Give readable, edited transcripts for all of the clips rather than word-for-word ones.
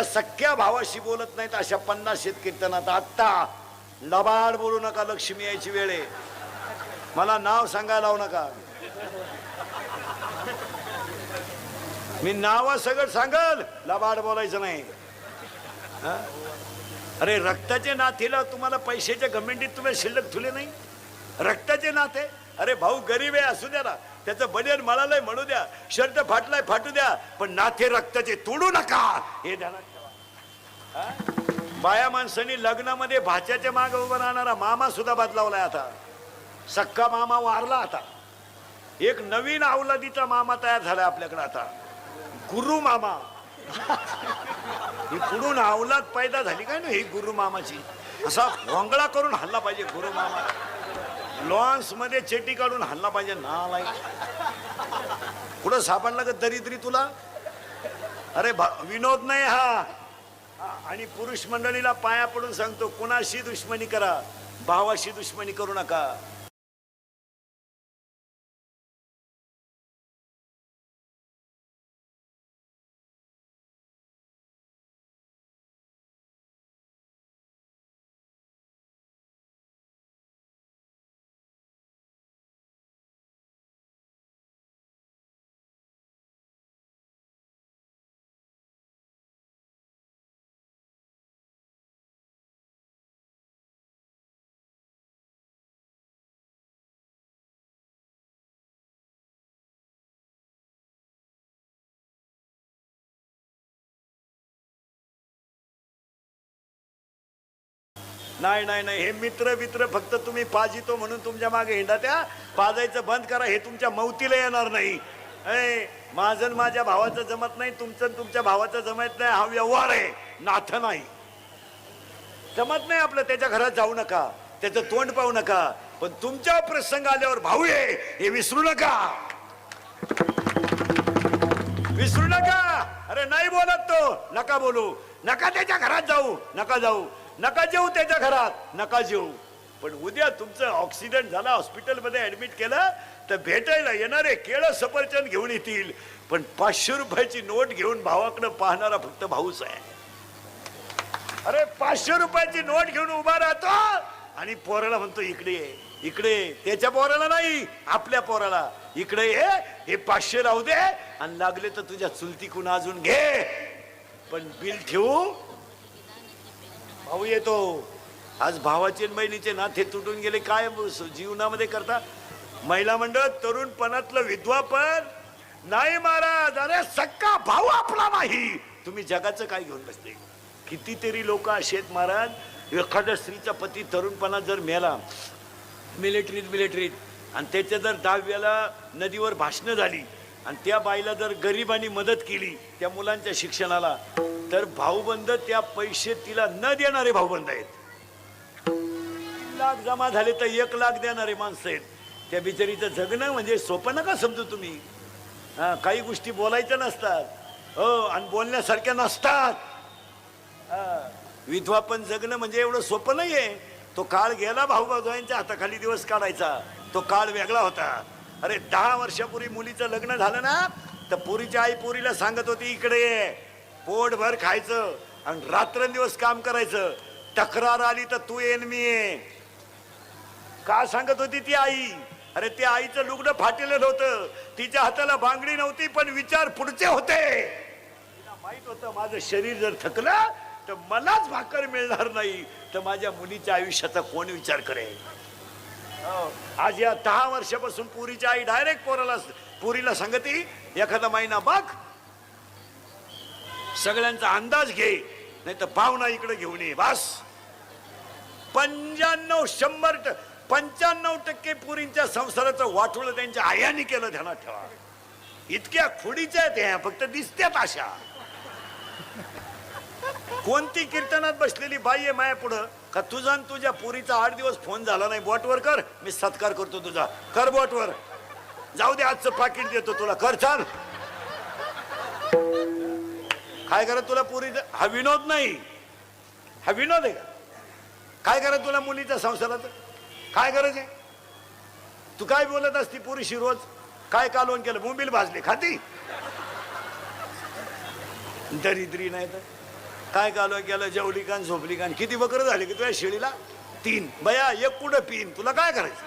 सख्या भावाशी बोलत नाहीत अशा 50 कीर्तनात आत्ता लबाड बोलू नका, लक्ष्मी यायची वेळ आहे. मला नाव सांगायला लावू नका, मी नाव सगळं सांगल, लबाड बोलायचं नाही. अरे रक्ताचे नातेला तुम्हाला पैशाच्या गमेंडीत तुम्ही शिल्लक ठेवले नाही. रक्ताचे नाते, अरे भाऊ गरीब आहे असू द्या ना, त्याचं बनियन मळालंय म्हणू द्या, शर्ट फाटलाय फाटू द्या, पण नाते रक्ताचे तोडू नका हे ध्यानात ठेवा. बाया माणसांनी लग्नामध्ये भाच्याच्या मागे उभा राहणारा मामा सुद्धा बदलावलाय. आता सक्का मामा वारला, आता एक नवीन अवलादीचा मामा तयार झालाय आपल्याकडे. आता गुरु मामा, ही पुढून अवलाद पैदा झाली काय ना ही गुरु मामाची, असा वंगळा करून हल्ला पाहिजे गुरु मामा. लॉन्स मध्ये चेटी काढून हल्ला पाहिजे. नालायक, कुठं सापडला का दरिद्री तुला? अरे विनोद नाही हा. आणि पुरुष मंडळीला पाया पडून सांगतो, कुणाशी दुश्मनी करा, भावाशी दुश्मनी करू नका. नाही नाही नाही, हे मित्र मित्र फक्त तुम्ही पाजितो म्हणून तुमच्या मागे हिंडा. त्या पाजायचं बंद करा, हे तुमच्या मौतीला येणार नाही. माझं माझ्या भावाचं जमत नाही, तुमचं तुमच्या भावाचं जमत नाही, हा व्यवहार आहे, नातं नाही. जमत नाही आपलं, त्याच्या घरात जाऊ नका, त्याचं तोंड पाहू नका, पण तुमच्या प्रसंग आल्यावर भाऊ आहे हे विसरू नका, विसरू नका. अरे नाही बोलत तो, नका बोलू, नका त्याच्या घरात जाऊ, नका जाऊ, नका जेऊ त्याच्या घरात, नका जेऊ. पण उद्या तुमचं ऑक्सिडेंट झाला, हॉस्पिटलमध्ये ऍडमिट केलं तर भेटायला येणारे केळं सफरचंद घेऊन येतील, पण 500 रुपयाची नोट घेऊन भावाकडे पाहणारा फक्त भाऊच आहे. अरे 500 रुपयाची नोट घेऊन उभा राहतो आणि पोराला म्हणतो इकडे ये, इकडे. त्याच्या पोराला नाही, आपल्या पोराला, इकडे ये, हे 500 राहू दे, आणि लागले तर तुझ्या चुलतीकून अजून घे, पण बिल ठेवू. भाऊ येतो. आज भावाचे बहिणीचे नाते तुटून गेले. काय जीवनामध्ये करता? महिला मंडळ तरुणपणातलं विधवापन नाही महाराज. अरे सक्का भाऊ आपला नाही, तुम्ही जगाचं काय घेऊन बसते? कितीतरी लोक असे आहेत महाराज, एखाद्या स्त्रीचा पती तरुणपणात जर मेला मिलिटरीत आणि त्याच्या जर 10व्याला नदीवर भाषणं झाली आणि त्या बाईला जर गरिबांनी मदत केली त्या मुलांच्या शिक्षणाला, तर भाऊबंद त्या पैसे तिला न देणारे भाऊबंद आहेत. 1 लाख जमा झाले तर 1 लाख देणारे माणसं आहेत. त्या बिचारीचं जगणं म्हणजे सोपं नका समजू तुम्ही. काही गोष्टी बोलायच्या नसतात, हो, आणि बोलण्यासारख्या नसतात. विधवा पण जगणं म्हणजे एवढं सोपं नाहीये. तो काळ गेला, भाऊभाऊंच्या हाताखाली दिवस काढायचा, तो काळ वेगळा होता. अरे 10 वर्षापूर्वी मुलीचं लग्न झालं ना, तर पोरीची आई पोरीला सांगत होती इकडे ये, पोटभर खायचं आणि रात्रंदिवस काम करायचं, तक्रार आली तर तू येन मी ये. का सांगत होती ती आई? अरे त्या आईचं लुगडं फाटलेलं होतं, तिच्या हाताला बांगडी नव्हती, पण विचार पुढचे होते. तिला माहित होतं माझं शरीर जर थकलं तर मलाच भाकर मिळणार नाही, तर माझ्या मुलीच्या आयुष्याचा कोण विचार करेल? आज या 10 वर्षापासून पुरीची आई डायरेक्ट पुरीला सांगते, एखादा महिना बघ, सगळ्यांचा अंदाज घे, नाही तर पाहुणा इकडे घेऊन ये. बस 95% पुरींच्या संसाराचं वाटोळं त्यांच्या आयांनी केलं, ध्यानात ठेवा. इतक्या खुडीच्या आहेत ह्या, फक्त दिसत्यात अशा. कोणती कीर्तनात बसलेली बाई आहे माया पुढं का तुझा आणि तुझ्या पुरीचा 8 दिवस फोन झाला नाही? बोटवर कर, मी सत्कार करतो तुझा. कर बोटवर, जाऊ दे आजचं पाकिट देतो तुला, कर. चाल, काय करत तुला पुरी? हा विनोद नाही, हा विनोद आहे का? काय करत तुला मुलीच्या संसाराचं? काय गरज आहे? तू काय बोलत असती पुरीशी रोज? काय कालवण केलं? बोंबील भाजले खाती? दरिद्री नाही तर काय कालो केलं, जेवली कान झोपली कान. किती बकरं झाली की तुझ्या शेळीला? 3. बया एक कुठं पिन, तुला काय करायचं?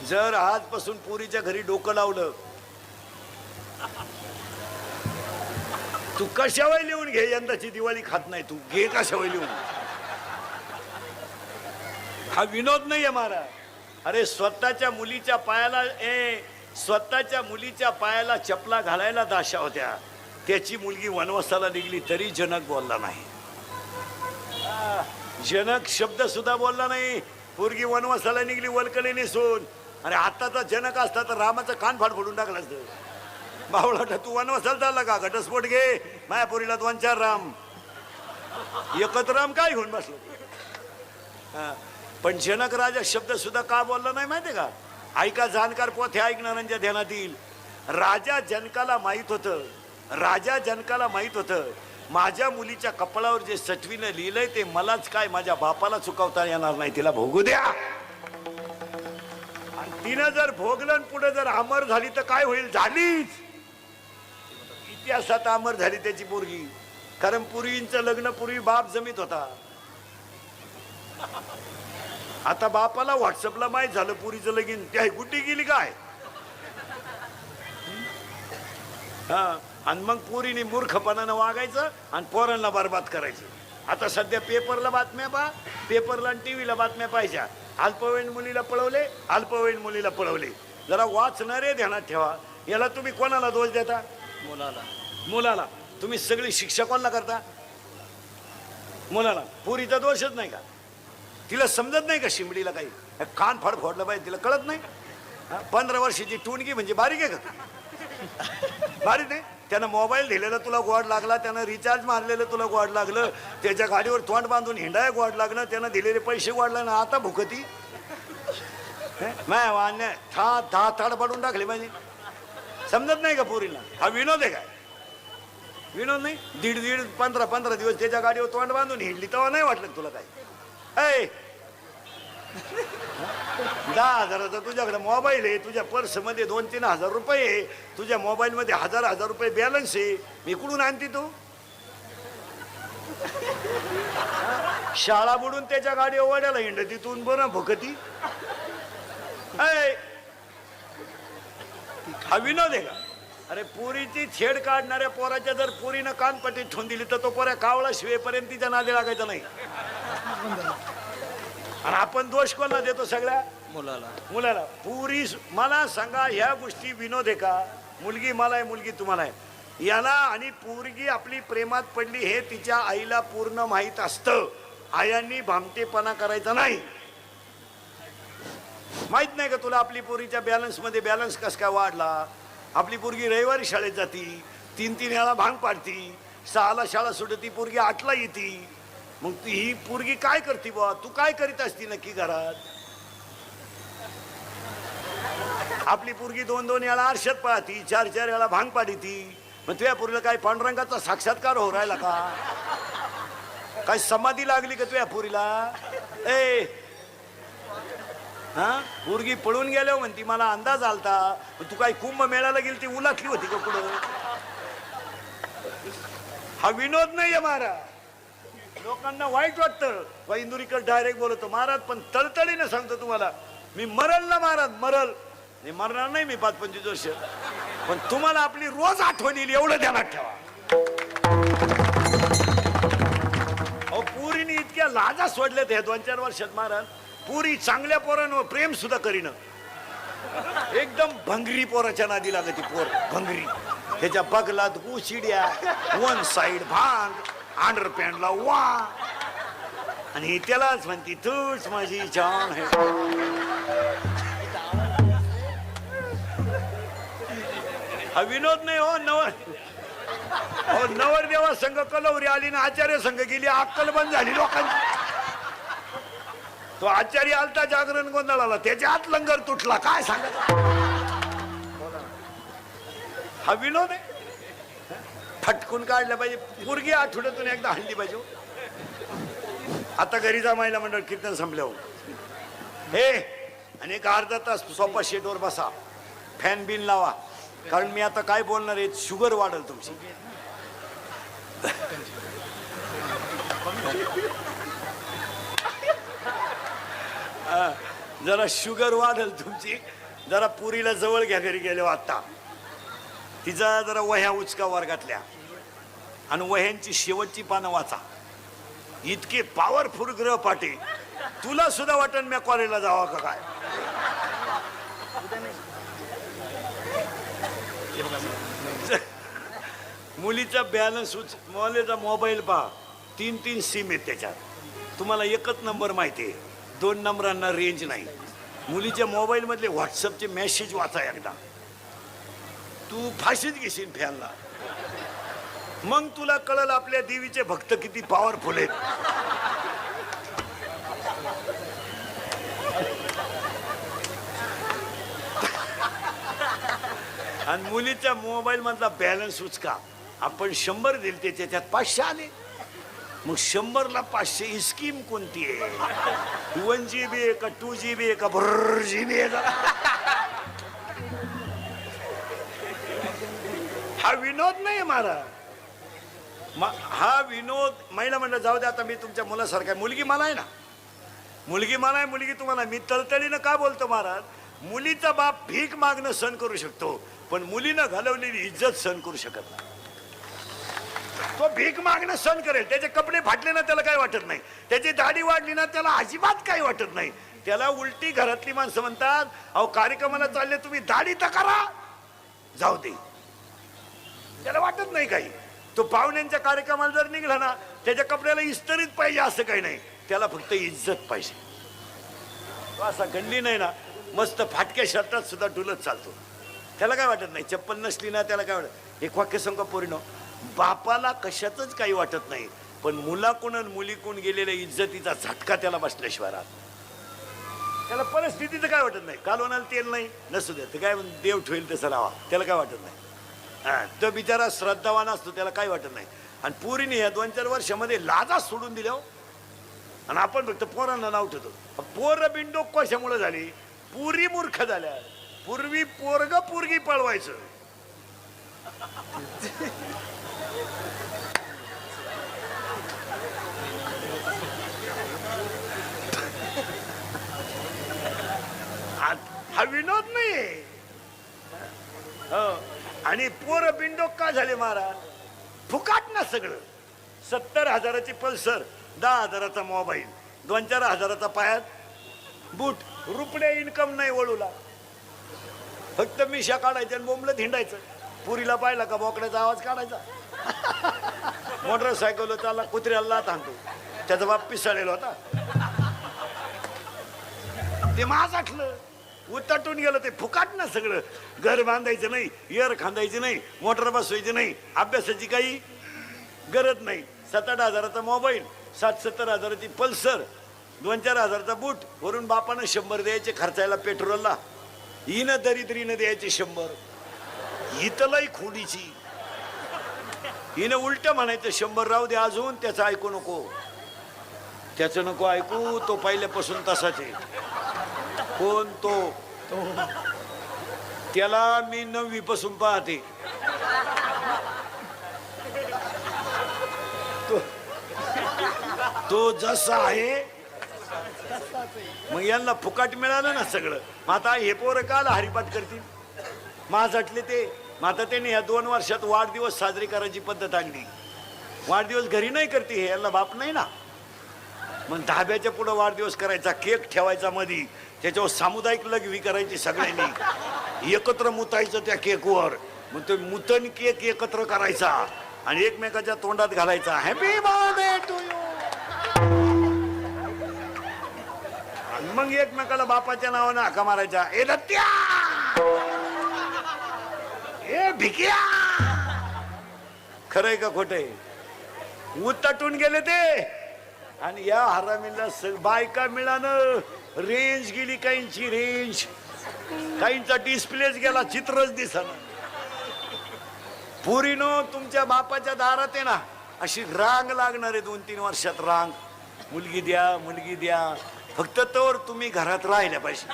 जर आजपासून पुरीच्या घरी डोकं लावलं, तू कशावर लिहून घे, यंदाची दिवाळी खात नाही तू, घे कशावर लिहून. हा विनोद नाहीये मारा. अरे स्वतःच्या मुलीच्या पायाला चपला घालायला दाशा होत्या. त्याची मुलगी वनवासाला निघली तरी जनक बोलला नाही. जनक शब्द सुद्धा बोलला नाही. पोरगी वनवासाला निघली वलकले नेसून. अरे आताचा जनक असता तर रामाचं कान फाड फोडून टाकला असतं. बावळाटा तू वनवासाला चालला का? घटस्फोट घे, मायापुरीला 2-4 राम एकत्र राम काय घेऊन बसलो. पण जनक राजा शब्द सुद्धा का बोलला नाही माहितीये का? ऐका जाणकार पोथे ऐकणाऱ्यांच्या ध्यानात येईल. राजा जनकाला माहित होतं माझ्या मुलीच्या कपाळावर जे सटवीनं लिहिलंय ते मलाच काय माझ्या बापाला चुकवता येणार नाही, तिला भोगू द्या. आणि तिनं जर भोगलं पुढे जर अमर झाली तर काय होईल? झालीच. इतिहासात अमर झाली त्याची पोरगी. कारण पूर्वींचं लग्न पूर्वी बाप जमीत होता. आता बापाला व्हॉट्सअपला माहीत झालं पुरीचं लगीन, त्या गुड्डी गेली काय. हा, आणि मग पुरीने मूर्खपणानं वागायचं आणि पोरांना बरबाद करायचं. आता सध्या पेपरला बातम्या पहा, पेपरला आणि टीव्हीला बातम्या पाहिजे. अल्पवयीन मुलीला पळवले. जरा वाचणारे ध्यानात ठेवा. याला तुम्ही कोणाला दोष देता? मुलाला. तुम्ही सगळी शिक्षा कोणाला करता? मुलाला. पुरीचा दोषच नाही का? तिला समजत नाही का शिमडीला काही? कान फाड फोडलं पाहिजे, तिला कळत नाही. 15 वर्षाची टुणगी म्हणजे बारीक आहे का? बारीक नाही. त्यानं मोबाईल दिलेला तुला गोड लागला, त्यानं रिचार्ज मारलेलं तुला गोड लागलं, त्याच्या गाडीवर तोंड बांधून हिंडाय गोड लागलं, त्यानं दिलेले पैसे गोड लागले. आता भुकती माय वाण्या दहा ताड पाडून टाकले पाहिजे. समजत नाही का पोरीला? हा विनोद आहे काय? विनोद नाही. 15 दिवस त्याच्या गाडीवर तोंड बांधून हिंडली तेव्हा नाही वाटलं तुला काय? 10,000चा तुझ्याकडे मोबाईल आहे, तुझ्या पर्समध्ये 2-3 हजार रुपये आहे, तुझ्या मोबाईलमध्ये हजार रुपये बॅलन्स आहे. मी कुठून आणते तू? शाळा बुडून त्याच्या गाडीवर वाड्याला हिंड तिथून बरं भुकती. हा विनोद आहे का? अरे पुरीची छेड काढणाऱ्या पोराच्या जर पुरीनं कानपट्टी ठेवून दिली तर तो पोऱ्या कावळा शिवेपर्यंत तिच्या नादी लागायचा नाही. आणि आपण दोष कोणाला देतो? सगळ्या मुलाला. पुरी मला सांगा, ह्या गोष्टी विनोद आहे का? मुलगी मला आहे, मुलगी तुम्हाला आहे. याला आणि पोरगी आपली प्रेमात पडली हे तिच्या आईला पूर्ण माहीत असतं. आयांनी भामटेपणा करायचा नाही. माहित नाही का तुला आपली पोरीच्या बॅलन्समध्ये बॅलन्स कस काय वाढला? आपली पोरगी रविवारी शाळेत जाती, 3 वेळा भांग पाडती, 6ला शाळा सुटती, पोरगी 8ला येते. मग ही पोरगी काय करते बा? तू काय करीत असती नक्की घरात? आपली पोरगी 2-2 वेळा आरशात पाहती, 4-4 वेळा भांग पाडीती. मग तुझ्या पोरीला काय पांडुरंगाचा साक्षात्कार हो राहिला का? काय समाधी लागली का तुझ्या पोरीला? पोरगी पळून गेल्यावर म्हणती मला अंदाज आलता. तू काय कुंभ मेळ्याला गेली ती उलाटली होती का कुठं? हा विनोद नाहीये महाराज. लोकांना वाईट वाटतं. इंदुरीकर डायरेक्ट बोलतो महाराज, पण तळतळीने सांगतो तुम्हाला, मी मरल ना महाराज, मरल. मरणार नाही मी 5-25 वर्ष, पण तुम्हाला आपली रोज आठवण येईल एवढं ध्यानात ठेवा. अहो पुरीने इतक्या लाजा सोडल्यात हे 2-4 वर्षात महाराज. पुरी चांगल्या पोरांवर प्रेम सुद्धा करीन. एकदम भंगरी पोराच्या नादी लागती. पोर भंगरी, त्याच्या बगलात गुशिड्या, 1 साइड भांग, अंडरपॅन्टला वा, आणि त्यालाच म्हणती तूच माझी जान है. हा विनोद नाही हो. नवरदेवा संघ कलवरी आली ना आचार्य संघ गेली, अक्कल बंद झाली लोकांची. तो आचार्य आलता जागरण गोंधळाला, त्याच्या हात लंगर तुटला. काय सांगत? हा विनोद आहे. फटकून काढलं पाहिजे. पोरगी आठवड्यातून एकदा हल्ली पाहिजे. आता घरी जमायला मंडळ कीर्तन संपल्यावर हे आणि एक अर्धा तास सोफा शेटवर बसा, फॅन बिन लावा, कारण मी आता काय बोलणार आहे शुगर वाढल तुमची. जरा शुगर वाढेल तुमची. जरा पुरीला जवळ घ्या घरी गेले आता. तिचा जरा वह्या उचका वर्गातल्या आणि वह्यांची शेवटची पानं वाचा. इतके पॉवरफुल ग्रहपाठी. तुला सुद्धा वाटण मी कॉलेजला जावा का काय. मुलीचा बॅलन्स मुलीचा मोबाईल पहा. 3 सिम आहेत त्याच्यात. तुम्हाला एकच नंबर माहिती आहे, 2 नंबरांना रेंज नाही. मुलीच्या मोबाईल मधले व्हॉट्सअपचे मेसेज वाचा एकदा. तू फाशीच घेशील फॅनला. मग तुला कळलं आपल्या देवीचे भक्त किती पॉवरफुल आहेत. आणि मुलीच्या मोबाईल मधला बॅलन्स उचका. आपण 100 दिले त्याच्यात 500 आले. मग 100ला 500 स्कीम कोणती आहे? 1 GB आहे का 2 GB आहे का GB आहे का? हा विनोद नाही मारा. हा विनोद. महिला म्हणलं जाऊ दे आता, मी तुमच्या मुलासारखा. मुलगी मला आहे ना, मुलगी मला आहे. मुलगी तुम्हाला. मी तळतळीनं का बोलतो महाराज? मुलीचा बाप भीक मागणं सहन करू शकतो, पण मुलीनं घालवलेली इज्जत सहन करू शकत नाही. तो भीक मागणं सहन करेल. त्याचे कपडे फाटले ना त्याला काही वाटत नाही. त्याची दाढी वाढली ना त्याला अजिबात काही वाटत नाही. त्याला उलटी घरातली माणसं म्हणतात, अहो कार्यक्रमाला चालले तुम्ही, दाढी तर करा. जाऊ दे, त्याला वाटत नाही काही. तो पाहुण्यांच्या कार्यक्रमाला जर निघाला ना, त्याच्या कपड्याला इस्त्रीत पाहिजे असं काही नाही. त्याला फक्त इज्जत पाहिजे. तो असा गंडी नाही ना, मस्त फाटक्या शर्टात सुद्धा डुलत चालतो. त्याला काय वाटत नाही. चप्पल नसली ना त्याला काय वाटत. एक वाक्य सांगा पोरीनो, बापाला कशातच काही वाटत नाही, पण मुलाकडून आणि मुलीकडून गेलेल्या इज्जतीचा झटका त्याला बसल्याशिवाय राहत. त्याला परिस्थितीचं काय वाटत नाही. कालवणाला तेल नाही नसू दे, तर काय देव ठेवेल तसं राहा, त्याला काय वाटत नाही. तो बिचारा श्रद्धावान असतो, त्याला काही वाटत नाही. आणि पुरीने या 2-4 वर्षामध्ये लाजा सोडून दिल्या. आणि आपण फक्त पोरांना नाव ठेवतो. पोरं बिंडोक कशामुळे झाली? पुरी मूर्ख झाल्या. पूर्वी पोरग पोरगी पळवायचं. हा विनोद नाही. आणि पोर बिंडोक का झाले महाराज? फुकाट ना सगळं. 70,000ची पल्सर, 10,000चा मोबाईल, 2-4 हजाराचा पायात बूट. रुपये इन्कम नाही वळूला. फक्त मिशा काढायच्या आणि बोंबलं हिंडायचं. पुरीला पाहिला का बोकड्याचा आवाज काढायचा. मोटरसायकल चालला, कुत्र्याला थांबतो. त्याचा बाप पिसाळलेला होता. ते माझ आठलं, उतटून गेलं. ते फुकाट ना सगळं. घर बांधायचं नाही, एअर खांदायची नाही, मोटर बसवायची नाही, अभ्यासाची काही गरज नाही. 7-8 हजाराचा मोबाईल, 60-70 हजाराची पल्सर, 2-4 हजाराचा बूट. वरून बापानं 100 द्यायचे खर्चायला पेट्रोलला. हिनं दरिद्रीनं द्यायचे 100. हितलंही खोडीची. हिनं उलट म्हणायचं 100 राहू दे अजून, त्याचं ऐकू नको. त्याचं नको ऐकू, तो पहिल्यापासून तसाच आहे. कोण तो? त्याला मी 9वी पासून पाहते. तो जसा आहे. मग यांना फुकाट मिळालं ना सगळं. मग आता हे पोरं काल हरिपाठ करतील. माझातले ते. मग आता त्यांनी या 2 वर्षात वाढदिवस साजरी करायची पद्धत आणली. वाढदिवस घरी नाही करते हे, यांना बाप नाही ना. मग धाब्याच्या पुढे वाढदिवस करायचा, केक ठेवायचा मधी, त्याच्यावर सामुदायिक लघवी करायची सगळ्यांनी. एकत्र मुतायचं त्या केकवर. मग तो मुतन केक एकत्र करायचा आणि एकमेकाच्या तोंडात घालायचा, हॅपी बर्थडे टू यू. मग एकमेकाला बापाच्या नावानं हाका मारायचा, ए दत्त्या, ए भिक्या. खरंय का खोटंय? उतटून गेले ते. आणि या हरामीला बायका मिळालं. रेंज गेली, काहींची रेंज, काहींचा डिस्प्लेच गेला, चित्रच दिसना. पुरीनो तुमच्या बापाच्या दारात आहे ना अशी रांग लागणार आहे 2-3 वर्षात. रांग. मुलगी द्या, मुलगी द्या. फक्त तर तुम्ही घरात राहिल्या पाहिजे.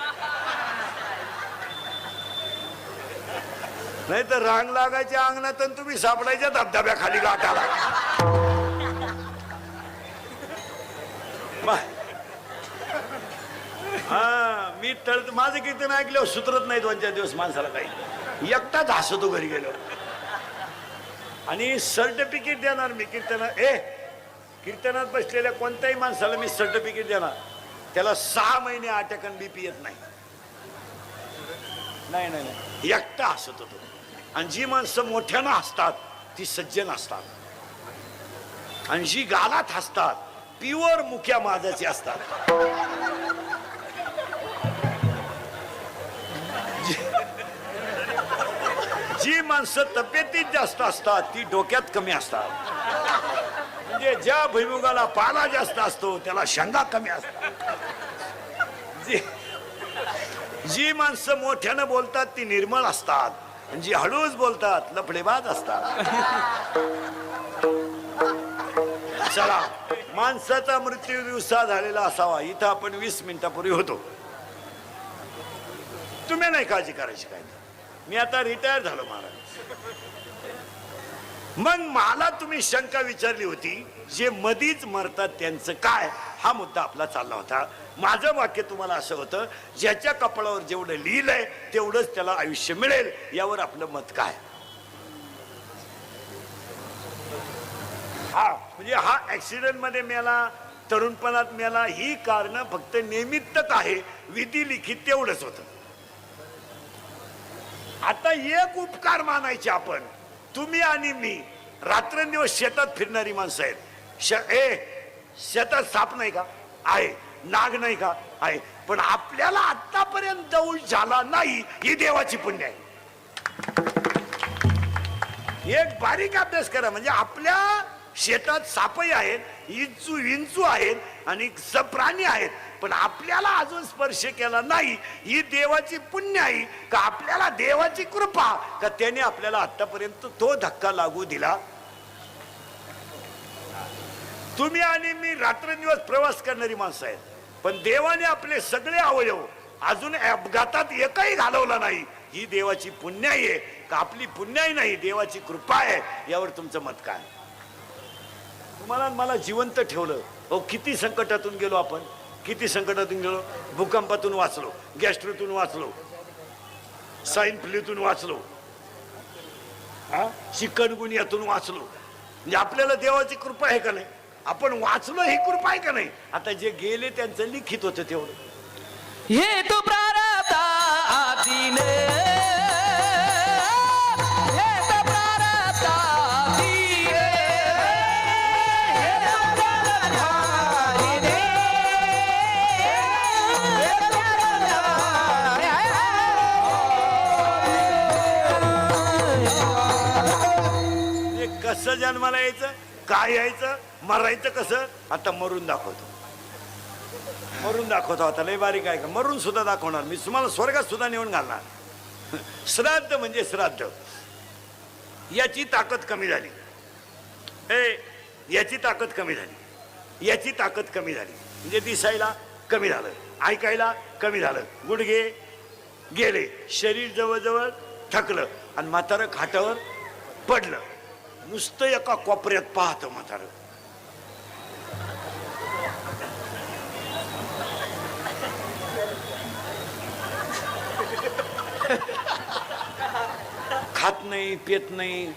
नाही तर रांग लागायच्या अंगणात तुम्ही सापडायच्या धबधब्याखाली गाठाला. हा मी माझं कीर्तन ऐकल्यावर सुधरत नाही 2-4 दिवस माणसाला काही, एकटाच हसतो घरी गेलो. आणि सर्टिफिकेट देणार मी कीर्तनात बसलेल्या कोणत्याही माणसाला मी सर्टिफिकेट देणार, त्याला 6 महिने अटॅकन बीपी येत नाही. नाही नाही नाही, एकटा हसत होतो. आणि जी माणसं मोठ्यानं हसतात ती सज्जन असतात, आणि जी गालात हसतात प्युअर मुख्या माझाची असतात. जी माणसं तब्येतीत जास्त असतात ती डोक्यात कमी असतात. म्हणजे ज्या भुईमुगाला पाला जास्त असतो त्याला शेंगा कमी असतात. जी माणसं मोठ्यानं बोलतात ती निर्मळ असतात, आणि जी हळूच बोलतात लफडेबाज असतात. चला, माणसाचा मृत्यू दिवसा झालेला असावा. इथं आपण 20 मिनिटापूर्वी होतो. तुम्ही नाही काळजी करायची काय, मी आता रिटायर झालो महाराज. मग मला तुम्ही शंका विचारली होती, जे मधीच मरतात त्यांचं काय, हा मुद्दा आपला चालला होता. माझं वाक्य तुम्हाला असं होतं, ज्याच्या कपाळावर जेवढं लिहिलंय तेवढंच त्याला आयुष्य मिळेल. यावर आपलं मत काय? हा म्हणजे हा ऍक्सिडेंट मध्ये मेला, तरुणपणात मेला, ही कारण फक्त निमित्तक आहे, विधी लिखित तेवढंच होतं. आता एक उपकार मानायचे आपण, तुम्ही आणि मी रात्रंदिवस शेतात फिरणारी माणसं आहेत. शेतात साप नाही का? आहे. नाग नाही का? आहे. पण आपल्याला आतापर्यंत दौड झाला नाही, ही देवाची पुण्य आहे. एक बारीक अभ्यास करा, म्हणजे आपल्या शेतात सापही आहेत, विंचू आहेत आणि प्राणी आहेत, पण आपल्याला अजून स्पर्श केला नाही, ही देवाची पुण्य आहे का आपल्याला देवाची कृपा, का त्याने आपल्याला आतापर्यंत तो धक्का लागू दिला? तुम्ही आणि मी रात्रंदिवस प्रवास करणारी माणसं आहेत, पण देवाने आपले सगळे अवयव अजून अपघातात एकही घालवला नाही, ही देवाची पुण्याई आहे का आपली पुण्याई नाही, देवाची कृपा आहे? यावर तुमचं मत काय? तुम्हाला मला जिवंत ठेवलं. अहो किती संकटातून गेलो आपण, किती संकटातून गेलो. भूकंपातून वाचलो, गॅस्ट्रोतून वाचलो, स्वाईन फ्लूतून वाचलो, चिकनगुनियातून वाचलो. म्हणजे आपल्याला देवाची कृपा आहे का नाही? आपण वाचलो ही कृपा आहे का नाही? आता जे गेले त्यांचं लिखित होतं तेवढं. हे तू प्रारब्ध आधीने, हे तू प्रारब्ध आधीने, हे तू प्रारब्ध आधीने, हे तू प्रारब्ध आधीने. कसं जन्माला यायचं, काय यायचं, मरायचं कसं? आता मरून दाखवतो, मरून दाखवतो. आता लय बारीक आहे का? मरून सुद्धा दाखवणार मी तुम्हाला, स्वर्गात सुद्धा नेऊन घालणार. श्राद्ध म्हणजे श्राद्ध, याची ताकद कमी झाली, याची ताकद कमी झाली, याची ताकद कमी झाली, म्हणजे दिसायला कमी झालं, ऐकायला कमी झालं, गुडघे गेले, शरीर जवळजवळ थकलं, आणि म्हातारं खाटावर पडलं. नुसतं एका कोपऱ्यात पाहतं म्हातारं. खात नाही, पेत नाही.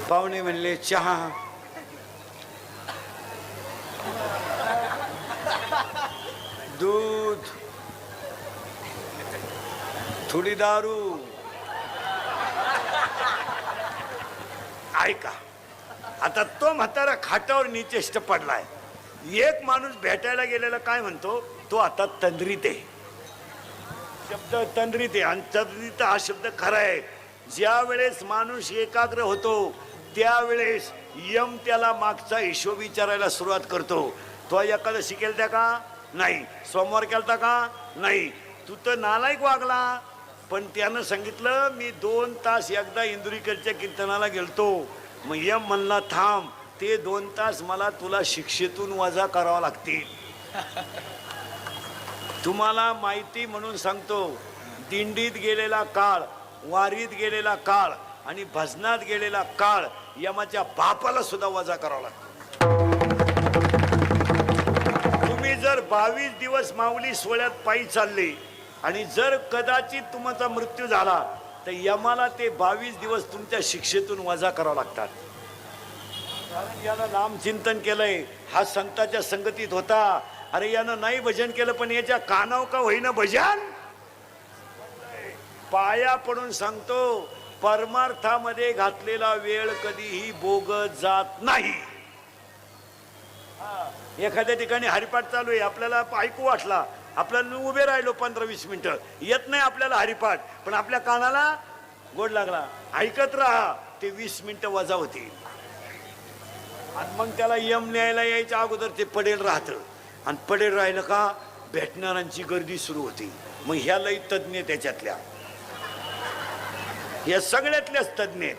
पाहुणे म्हणले चहा, दूध, थोडी दारू. ऐका, आता तो म्हातारा खाटावर निचेष्ट पडलाय. एक माणूस भेटायला गेलेला काय म्हणतो, तो आता तंद्रीत आहे. शब्द तंद्रीत आहे, आणि तंद्रीत हा शब्द खरा आहे. ज्या वेळेस माणूस एकाग्र होतो त्यावेळेस यम त्याला मागचा हिशोब विचारायला सुरुवात करतो. तो एकादशी केलता का? नाही. सोमवार केलता का? नाही. तू तर नालायक वागला. पण त्यानं सांगितलं मी 2 तास एकदा इंदुरीकरच्या कीर्तनाला गेलतो. मग यम म्हणला थांब, ते 2 तास मला तुला शिक्षेतून वजा करावा लागतील. तुम्हाला माहिती म्हणून सांगतो, दिंडीत गेलेला काळ, वारीत गेलेला काळ आणि भजनात गेलेला काळ यमाच्या बापाला सुद्धा वजा करावा लागतो. तुम्ही जर 22 दिवस माऊली सोहळ्यात पायी चालले आणि जर कदाचित तुमचा मृत्यू झाला तर यमाला ते 22 दिवस तुमच्या शिक्षेतून वजा करावं लागतात. कारण यानं नामचिंतन केलंय, हा संतांच्या संगतीत होता. अरे यानं नाही भजन केलं पण याच्या कानाव का होईना भजन. पाया पडून सांगतो, परमार्थामध्ये घातलेला वेळ कधीही बोगत जात नाही. एखाद्या ठिकाणी हरिपाठ चालू आहे, आपल्याला ऐकू वाटला, आपल्याला उभे राहिलो 15-20 मिनिटं, येत नाही आपल्याला हरिपाठ, पण आपल्या कानाला गोड लागला, ऐकत राहा, ते 20 मिनिटं वजा होतील. आणि मग त्याला यम न्यायला यायच्या अगोदर ते पडेल राहतं, आणि पडेल राहिलं का भेटणाऱ्यांची गर्दी सुरू होती. मग ह्या लई तज्ज्ञ त्याच्यातल्या, या सगळ्यातल्याच तज्ज्ञ आहेत.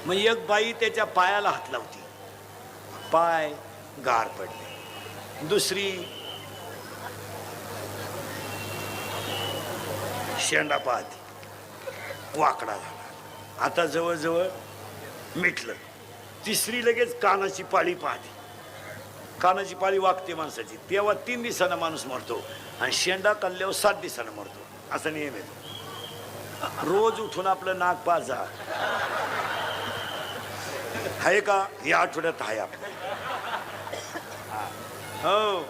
मग एक बाई त्याच्या पायाला हात लावती, पाय गार पडले. दुसरी शेंडा पाहती, वाकडा झाला, आता जवळजवळ मिटलं. तिसरी लगेच कानाची पाळी पाहती, कानाची पाळी वागते माणसाची, तेव्हा 3 दिवसानं माणूस मरतो, आणि शेंडा कल्ल्यावर 7 दिवसानं मरतो, असा नियम येतो. रोज उठून आपलं नाक पाजा आहे का, या आठवड्यात आहे आपलं. हो,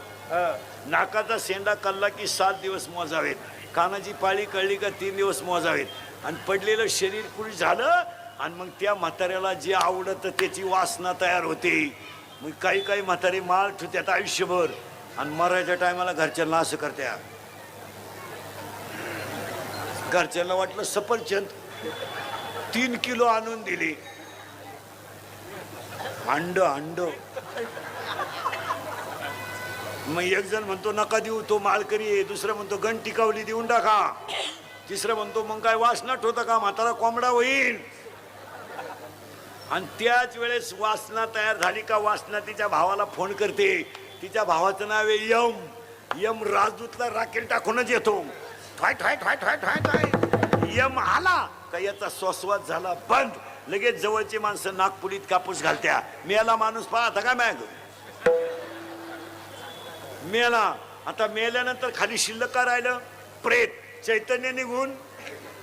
नाकाचा शेंडा कल्ला की 7 दिवस मोजावेत, कानाची पाळी कळली का 3 दिवस मोजावेत. आणि पडलेलं शरीर कुणी झालं, आणि मग त्या म्हाताऱ्याला जे आवडतं त्याची वासना तयार होते. मग काही काही म्हातारे माळ ठेवतात आयुष्यभर, आणि मरायच्या टायमाला घरच्यांना असं करत्या. घरच्यांना वाटलं सफरचंद 3 किलो आणून दिली, अंड. मग एक जण म्हणतो नका देऊ, तो माळकरी आहे. दुसरं म्हणतो गण टिकावली देऊन टाका. तिसरं म्हणतो मग काय वासना ठेवता का, म्हातारा कोंबडा होईल. आणि त्याच वेळेस वासना तयार झाली का वासना तिच्या भावाला फोन करते. तिच्या भावाचं नाव आहे यम. यम राजदूतला राखेल टाकूनच येतो. ठॉय ठॉय ठॉय ठॉय ठॉय ठॉय. यम आला का याचा श्वासवास झाला बंद. लगेच जवळची माणसं नागपुडीत कापूस घालत्या. मेला माणूस पाहता का मॅग, मेला. आता मेल्यानंतर खाली शिल्लक का राहिलं, प्रेत. चैतन्य निघून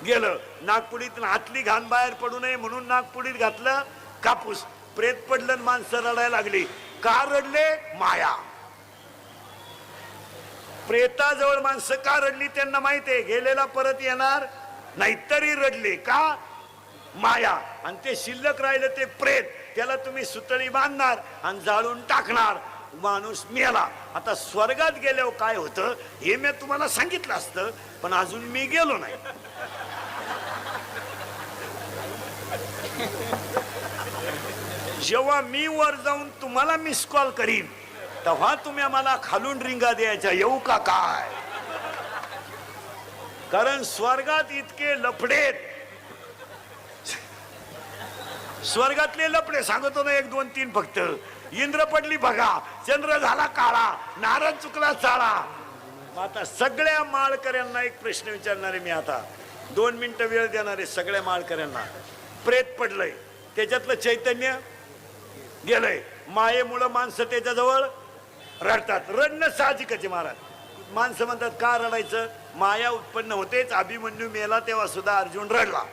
गेलं. नागपुडीत हातली घाण बाहेर पडू नये म्हणून नागपुडीत घातलं कापूस. प्रेत पडलं, माणसं रडायला लागली. का रडले, माया. प्रेताजवळ माणसं का रडली त्यांना माहितीये, गेलेला परत येणार नाही तरी रडले. का, माया. आणि ते शिल्लक राहिलं ते प्रेत, त्याला तुम्ही सुतळी बांधणार आणि जाळून टाकणार. माणूस मेला. आता स्वर्गात गेल्यावर काय होतं हे मी तुम्हाला सांगितलं असतं, पण अजून मी गेलो नाही. जेव्हा मी वर जाऊन तुम्हाला मिस कॉल करीन तेव्हा तुम्ही आम्हाला खालून रिंगा द्यायच्या, येऊ का काय. कारण स्वर्गात इतके लफडेत, स्वर्गातले लफडे सांगतो ना, 1 2 3 फक्त. इंद्र पडली बघा, चंद्र झाला काळा, नारद चुकला चाळा. आता सगळ्या माळकऱ्यांना एक प्रश्न विचारणार आहे मी. आता 2 मिनिटं वेळ देणार आहे सगळ्या माळकऱ्यांना. प्रेत पडलंय, त्याच्यातलं चैतन्य गेलंय. मायेमुळं माणसं त्याच्याजवळ रडतात. रडणं साहजिकच आहे महाराज. माणसं म्हणतात का रडायचं, माया उत्पन्न होतेच. अभिमन्यू मेला तेव्हा सुद्धा अर्जुन रडला.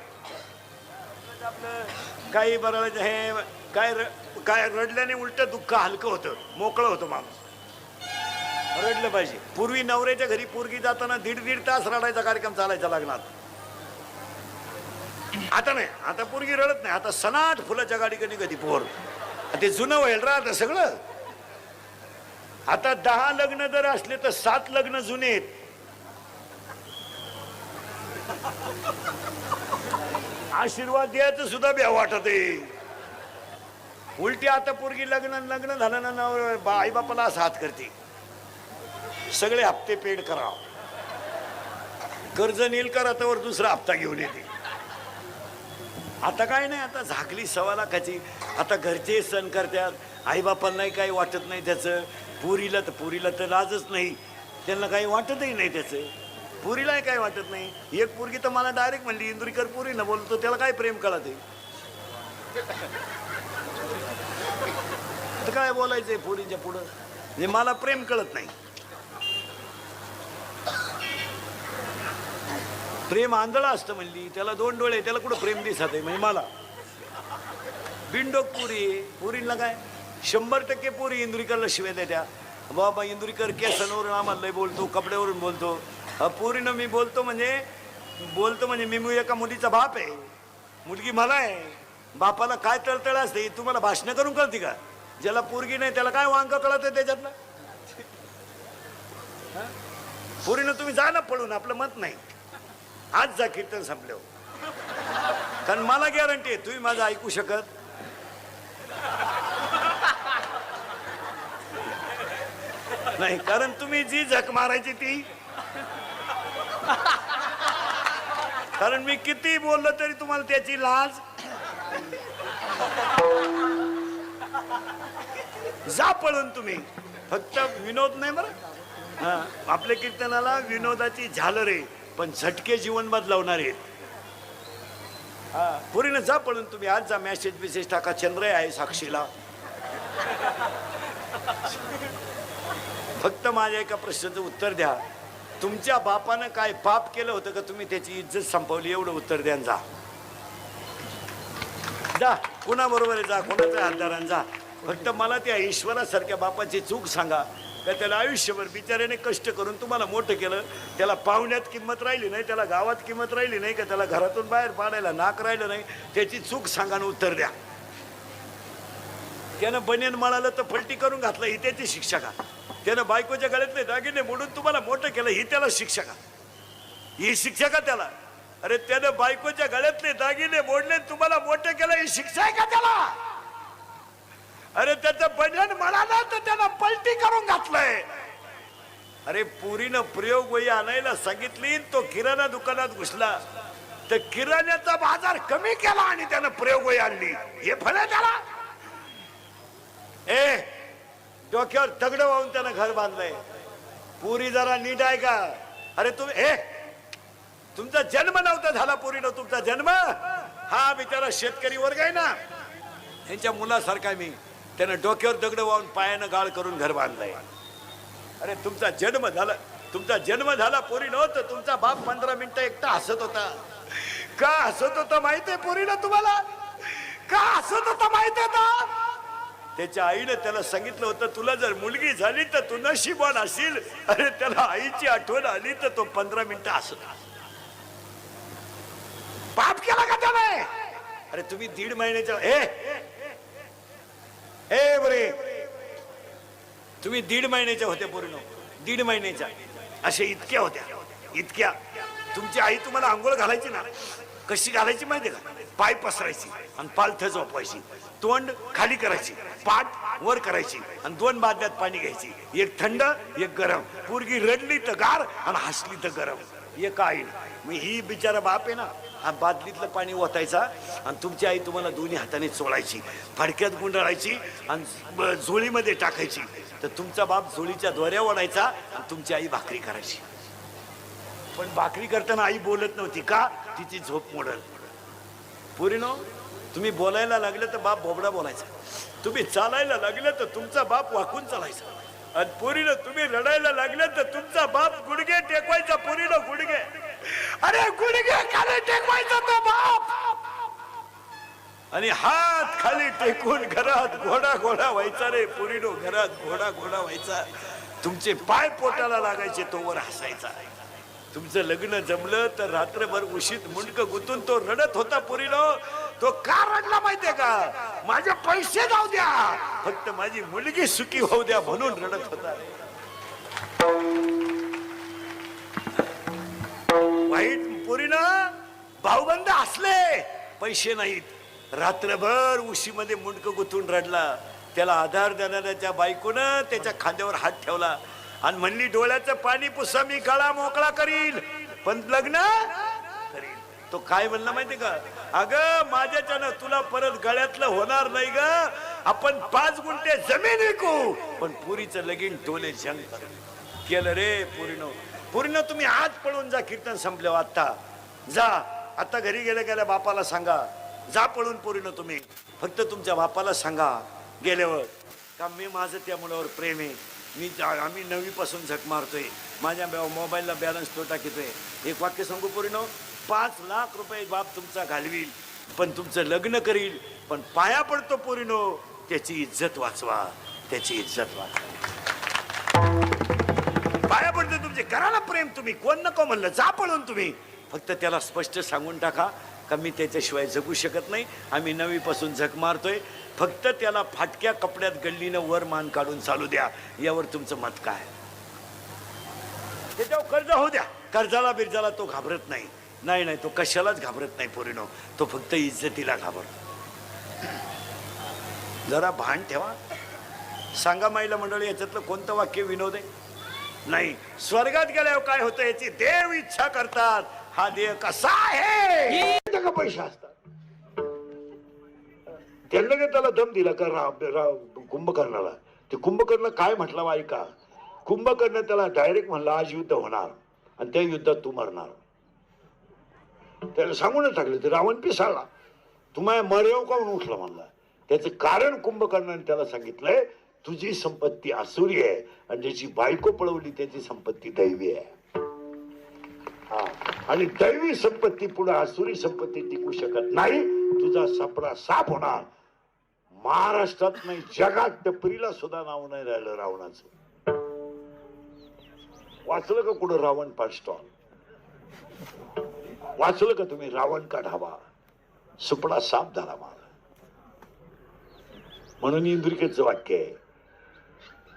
आपलं काही बरं हे काय रडल्याने उलट दुःख हलकं होतं, मोकळं होतं माणूस. रडलं पाहिजे. पूर्वी नवऱ्याच्या घरी पोरगी जाताना 1.5 तास रडायचा कार्यक्रम चालायचा लग्नात. आता नाही, आता पोरगी रडत नाही. आता सनाट फुलाच्या गाडी कधी पोर. ते जुनं व्हायला राहतं सगळं. आता 10 लग्न जर असले तर 7 लग्न जुने आहेत. आशीर्वाद द्यायचं सुद्धा भ्या वाटत आहे. उलटी आता पोरगी लग्न झालं ना, आई बापाला असं हात करते, सगळे हप्ते पेड करा, कर्ज नील करा, तर दुसरा हप्ता घेऊन येते. आता काय नाही, आता झाकली 1.25 लाखाची. आता घरचे सण करतात, आई बापांनाही काही वाटत नाही त्याचं. पुरीला तर लाजच नाही. त्यांना काही वाटतही नाही त्याचं. पुरीलाही काही वाटत नाही. एक पोरगी तर मला डायरेक्ट म्हणली, इंदुरीकर पुरी न बोलतो त्याला काय प्रेम कळत आहे. तर काय बोलायचंय पोरीच्या पुढं, म्हणजे मला प्रेम कळत नाही. प्रेम आंधळा असतं म्हणली, त्याला 2 डोळे, त्याला कुठं प्रेम दिसत आहे. म्हणजे मला बिंडोक पुरी, पुरीला काय 100% पुरी इंदुरीकरला शिवाय द्या. बाबा इंदुरीकर केसांवरून आम्हाला लय बोलतो, कपड्यावरून बोलतो. पुरीनं मी बोलतो म्हणजे मी एका मुलीचा बाप आहे, मुलगी मला आहे. बापाला काय तळतळ असते तुम्हाला भाषण करून कळते का? ज्याला पोरगी नाही त्याला काय वांग कळत आहे त्याच्यातलं. पुरीनं तुम्ही जा ना पळून, आपलं मत नाही. आज जा कीर्तन संपल्यावर, कारण मला गॅरंटी आहे तुम्ही माझं ऐकू शकत नाही, कारण तुम्ही जी झक मारायची ती, कारण मी किती बोललो तरी तुम्हाला त्याची लाज. जा पळून तुम्ही, फक्त विनोद नाही बरं. हा, आपल्या कीर्तनाला विनोदाची झालर आहे, पण झटके जीवन बदलावणार आहेत. पुरीनं जा पळून तुम्ही. आज जा, मेसेज टाका, चंद्र आहे साक्षीला. फक्त माझ्या एका प्रश्नाचं उत्तर द्या. तुमच्या बापानं काय पाप केलं होतं का तुम्ही त्याची इज्जत संपवली? एवढं उत्तर द्या. जा कुणाबरोबर जा, कोणाच्या हातदारान जा. फक्त मला त्या ईश्वरासारख्या बापाची चूक सांगा का त्याला आयुष्यभर बिचाऱ्याने कष्ट करून तुम्हाला मोठं केलं, त्याला पाहुण्यात किंमत राहिली नाही, त्याला गावात किंमत राहिली नाही, का त्याला घरातून बाहेर पाडायला नाक राहिलं नाही, त्याची चूक सांगा आणि उत्तर द्या. त्यानं बनियन मळालं तर पलटी करून घातलं, ही त्याची शिक्षा का? त्यानं बायकोच्या गळ्यातले दागिने मोडून तुम्हाला मोठं केलं, ही त्याला शिक्षा का? ही शिक्षा का त्याला? अरे त्यानं बायकोच्या गळ्यातले दागिने मोडले, तुम्हाला मोठं केलं, ही शिक्षा आहे का त्याला? अरे त्याचं बनियन मळालं तर त्यानं पलटी करून घातलंय. अरे पुरीनं प्रयोग वही आणायला सांगितली, तो किराणा दुकानात घुसला तर किराण्याचा बाजार कमी केला आणि त्यानं प्रयोग वही आणली, हे फळ आहे त्याला? डोक्यावर दगड वाहून त्यानं घर बांधलंय. पुरी जरा नीट आहे का? अरे तुम्ही तुमचा जन्म नव्हता झाला पुरीनं, तुमचा जन्म हा बिचारा शेतकरी वर्ग आहे ना, यांच्या मुलासारखा मी. त्यानं डोक्यावर दगड वाहून पायानं गाळ करून घर बांधलंय. अरे तुमचा जन्म झाला पोरी नव्हतं. तुमचा बाप 15 मिनिटं एकटा हसत होता. का हसत होता माहितीये पोरीनं तुम्हाला? का हसत होता माहिती होता? त्याच्या आईने त्याला सांगितलं होतं, तुला जर मुलगी झाली तर तू नशिबवान असेल. अरे त्याला आईची आठवण आली तर तो 15 मिनिटं हसत. पाप केला का त्याने? अरे तुम्ही 1.5 महिन्याच्या बरे तुम्ही 1.5 महिन्याच्या होत्या पूर्ण, 1.5 महिन्याच्या अशा इतक्या होत्या, इतक्या. तुमची आई तुम्हाला आंघोळ घालायची ना, कशी घालायची माहिती का? पाय पसरायची आणि पालथं झोपवायची, तोंड खाली करायची, पाठ वर करायची आणि 2 बादल्यात पाणी घ्यायची, एक थंड एक गरम. पोरगी रडली तर गार आणि हसली तर गरम. एका आईने. मग ही बिचारा बाप आहे ना, हा बादलीतलं पाणी ओतायचा आणि तुमची आई तुम्हाला दोन्ही हाताने चोळायची, फडक्यात गुंडाळायची आणि झोळीमध्ये टाकायची. तर तुमचा बाप झोळीच्या दोऱ्या ओढायचा आणि तुमची आई भाकरी करायची. पण भाकरी करताना आई बोलत नव्हती का? तिची झोप मोडल. पुरीनो, तुम्ही बोलायला लागलं तर बाप बोबडा बोलायचा, तुम्ही चालायला लागलं तर तुमचा बाप वाकून चालायचा, आणि पुरीनं तुम्ही रडायला लागलं तर तुमचा बाप गुडघे टेकवायचा. पुरीनं गुडघे, अरे गुडघे खाली टेकवायचा तो बाप, आणि हात खाली टेकून घरात घोडा घोडा व्हायचा. रे पुरीनो, घरात घोडा घोडा व्हायचा. तुमचे पाय पोटाला लागायचे, तो वर हसायचा. तुमचं लग्न जमलं तर रात्रभर उशीत मुंडक गुतून तो रडत होता. पुरीनो, तो का रडला माहितीये का? माझे पैसे जाऊ द्या, फक्त माझी मुलगी सुखी होऊ द्या म्हणून रडत होता. वाईट पुरीनं भाऊबंद असले, पैसे नाहीत, रात्रभर उशीमध्ये मुंडक गुतून रडला. त्याला आधार देणाऱ्याच्या बायकोनं त्याच्या खांद्यावर हात ठेवला आणि म्हणली, डोळ्याचं पाणी पुसा, मी गळा मोकळा करील, पण लग्न करील. तो काय म्हणला माहिती का? अगं माझ्याच्यानं तुला परत गळ्यातलं होणार नाही ग, आपण 5 गुंठे जमीन विकू, पण पुरीचं लगीन टोले जंग करू. केलं रे पूर्ण पूर्ण. तुम्ही आज पळून जा, कीर्तन संपल्यावर आता जा. आता घरी गेल्या गेल्या बापाला सांगा, जा पळून पूर्ण तुम्ही. फक्त तुमच्या बापाला सांगा गेल्यावर का मी माझं त्या मुलावर प्रेम आहे, आम्ही 9वी पासून झक मारतोय, माझ्या मोबाईलला बॅलन्स तो टाकतोय. एक वाक्य सांगू पूर्ण, 5 लाख रुपये बाप तुमचा घालवील, पण तुमचं लग्न करील, पण पाया पडतो पोरीनो त्याची इज्जत वाचवा, त्याची इज्जत वाचवा. पाया पडतो तुमचे, करा ना प्रेम तुम्ही. कोण नको म्हणलं, जा पळून तुम्ही. फक्त त्याला स्पष्ट सांगून टाका का मी त्याच्याशिवाय जगू शकत नाही, आम्ही 9वी पासून झक मारतोय. फक्त त्याला फाटक्या कपड्यात गल्लीनं वर मान काढून चालू द्या. यावर तुमचं मत काय? त्याच्यावर कर्ज होऊ द्या, कर्जाला बिरजाला तो घाबरत नाही. नाही नाही, तो कशालाच घाबरत नाही पोरीनो, तो फक्त इज्जतीला घाबरतो. जरा भान ठेवा. सांगा महिला मंडळी, याच्यातलं कोणतं वाक्य विनोद आहे? नाही. स्वर्गात गेल्यावर काय होतं याची देव इच्छा करतात. हा देव कसा आहे का पैसे असतात. त्यांना का त्याला दम दिला का कुंभकर्णाला? ते कुंभकर्ण काय म्हटलं ऐका. कुंभकर्ण त्याला डायरेक्ट म्हणला आज युद्ध होणार आणि त्या युद्धात तू मरणार. त्याला सांगूनच टाकलं. ते रावण पिसाळला, तुम्हाला मरेव का म्हणून उठला म्हणला. त्याचं कारण कुंभकर्णाने त्याला सांगितलंय तुझी संपत्ती आसुरी आहे आणि ज्याची बायको पळवली त्याची संपत्ती दैवी आहे. आणि दैवी संपत्ती पुढे आसुरी संपत्ती टिकू शकत नाही. तुझा सापडा साप होणार. महाराष्ट्रात नाही जगात टपरीला सुद्धा नाव नाही राहिलं रावणाचं. वाचलं का कुठं रावण पास्टॉल? वाचलं का तुम्ही? रावण का ढाबा, सुपडा साप झाला मार. म्हणून इंद्रिकेचं वाक्य आहे,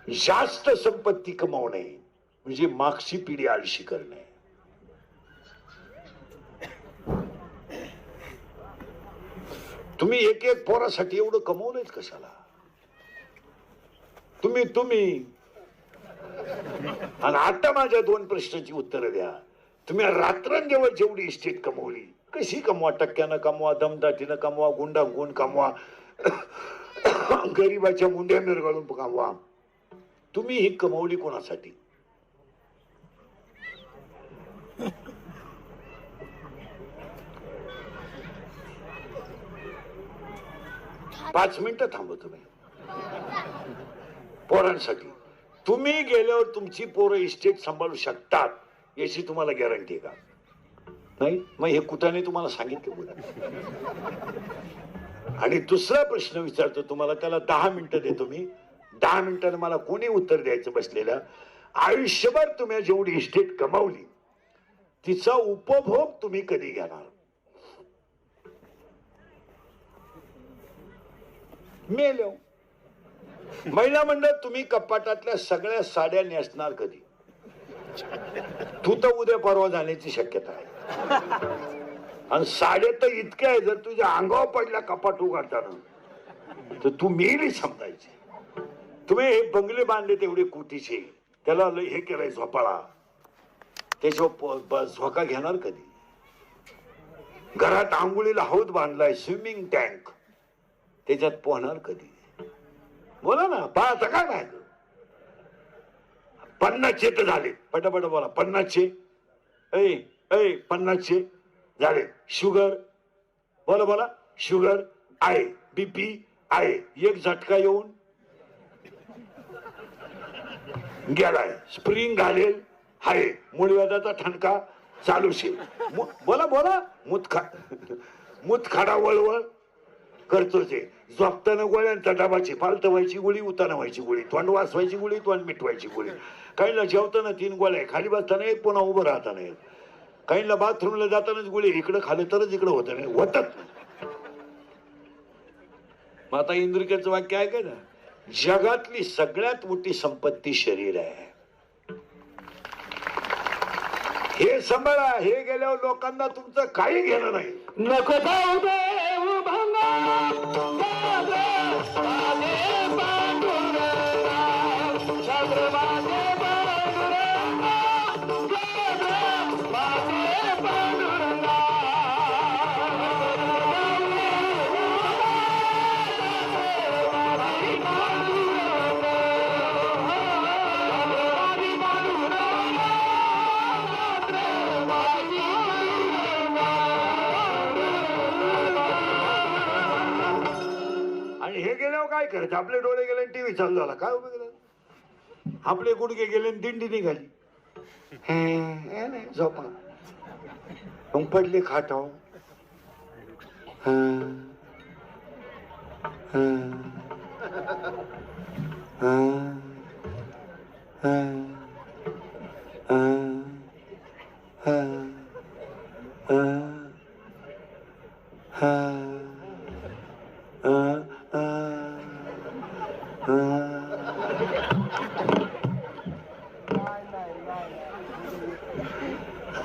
जास्त संपत्ती कमावणे म्हणजे मागची पिढी आळशी करणे. तुम्ही एक एक पोरासाठी एवढं कमवलंच कशाला? तुम्ही आणि आता माझ्या 2 प्रश्नांची उत्तरं द्या. तुम्ही रात्रंदिवस जेवढी इस्टेट कमवली, कशी कमवा? टक्क्यानं कमवा, दमदाटीनं कमवा, गुंडागुंड कमवा, गरीबाच्या मुंड्या मिरगाळून कमवा. तुम्ही ही कमवली कोणासाठी? पाच मिनिटं थांबा तुम्ही. पोरांसाठी. तुम्ही गेल्यावर तुमची पोरं इस्टेट सांभाळू शकतात याची तुम्हाला गॅरंटी का? नाही. मग हे कुठाने तुम्हाला सांगितलं कुठं? आणि दुसरा प्रश्न विचारतो तुम्हाला, त्याला 10 मिनिटं देतो मी. 10 मिनिटांनी मला कोणी उत्तर द्यायचं बसलेलं. आयुष्यभर तुम्ही जेवढी इस्टेट कमावली तिचा उपभोग तुम्ही कधी घेणार? मेलो. महिला मंडळ तुम्ही कपाटातल्या सगळ्या साड्या नेसणार कधी? तू तर उद्या परवा जाण्याची शक्यता आहे. आणि साड्या तर इतक्या आहे, जर तुझ्या अंगावर पडल्या कपाट उघडताना तर तू मेली समजायची. तुम्ही हे बंगले बांधले तेवढे कोटीचे, त्याला हे केलंय झोपाळा, त्याच्यावर झोका घेणार कधी? घरात आंघोळीला हौद बांधलाय, स्विमिंग टँक, त्याच्यात पोहणार कधी? बोला ना. पाहता का नाही? 50चे तर झाले. पटापट बोला. 50चे. 50चे झाले. शुगर बोला बोला. शुगर आहे, बीपी आहे, एक झटका येऊन गेलाय, स्प्रिंग घालेल आहे, मूळव्याधाचा ठणका चालू शे. बोला बोला. मुतखाडा वळवळ करतोच आहे. झोपताना गोळ्यांचा डबाची, पालत व्हायची गोळी, उताना व्हायची गोळी, तोंड वाचवायची गोळी, तोंड मिटवायची गोळी. काहींना जेवताना 3 गोळ्या, खाली बसताना एक, पुन्हा उभं राहताना एक. काहींना बाथरूमला जातानाच गोळी, इकडं खाली तरच इकडं होत नाही, होतात. मग आता इंद्रिकेचं वाक्य आहे का ना, जगातली सगळ्यात मोठी संपत्ती शरीर आहे. हे सांभाळा. हे गेल्यावर लोकांना तुमचं काही घेणं नाही. नको जाऊ देव भांगा, गेल्यावर काय करायचं? आपले डोळे गेले टीव्ही चालू झाला, काय उपयोग झाला? आपले गुडघे गेले आणि दिंडी निघाली. हे नाही झोपा मग पडले खाटाव.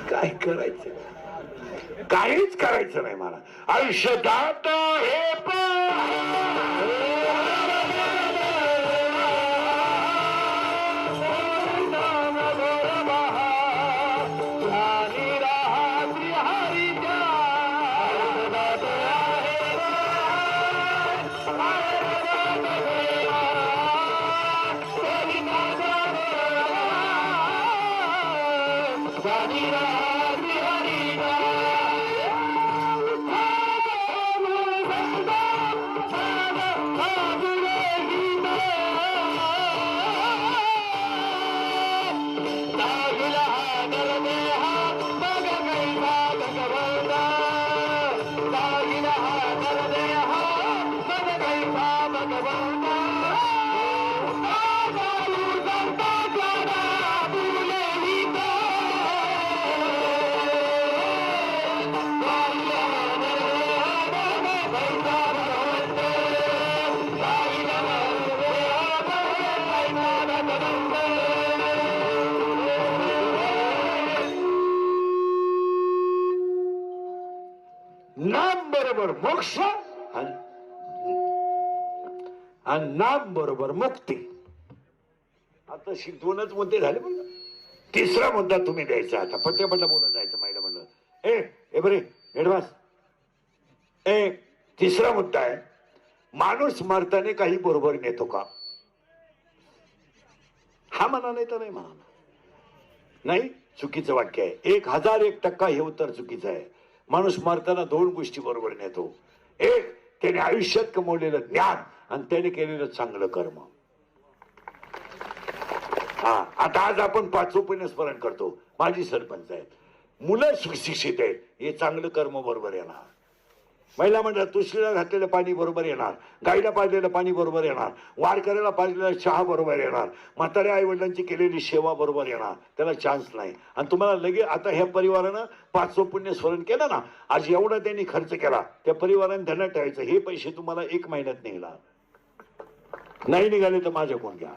काय करायचं? काहीच करायचं नाही मला आयुष्यात. हे नाम बरोबर मोक्ष आणि नाम बरोबर मुक्ती. आता दोनच मुद्दे झाले. म्हणलं तिसरा मुद्दा तुम्ही द्यायचा. आता पट्ट्यापट्टा बोलत जायचं. माहिला म्हणलं ए बरे ऍडव्हान्स. तिसरा मुद्दा आहे, माणूस मरताने काही बरोबर नेतो का? हा म्हणा नाही तर नाही म्हणा. नाही, चुकीचं वाक्य आहे. 1001% हे उत्तर चुकीचं आहे. माणूस मरताना दोन गोष्टी बरोबर नेतो. एक, त्याने आयुष्यात कमवलेलं ज्ञान आणि त्याने केलेलं चांगलं कर्म. आता आज आपण 5 पुण्यस्मरण करतो. माझी सरपंच आहेत, मुलं सुशिक्षित आहेत, हे चांगलं कर्म बरोबर येणार. महिला मंडळात तुळशीला घातलेलं पाणी बरोबर येणार, गाईला पाजलेलं पाणी बरोबर येणार, वारकऱ्याला पाजलेला चहा बरोबर येणार, म्हाताऱ्या आई वडिलांची केलेली सेवा बरोबर येणार. त्याला चान्स नाही. आणि तुम्हाला लगेच आता ह्या परिवारानं 5 पुण्य स्मरण केलं ना, आज एवढा त्यांनी खर्च केला, त्या परिवाराने ध्यानात ठेवायचं, हे पैसे तुम्हाला 1 महिन्यात निघणार. नाही निघाले तर माझ्याकडून घ्या.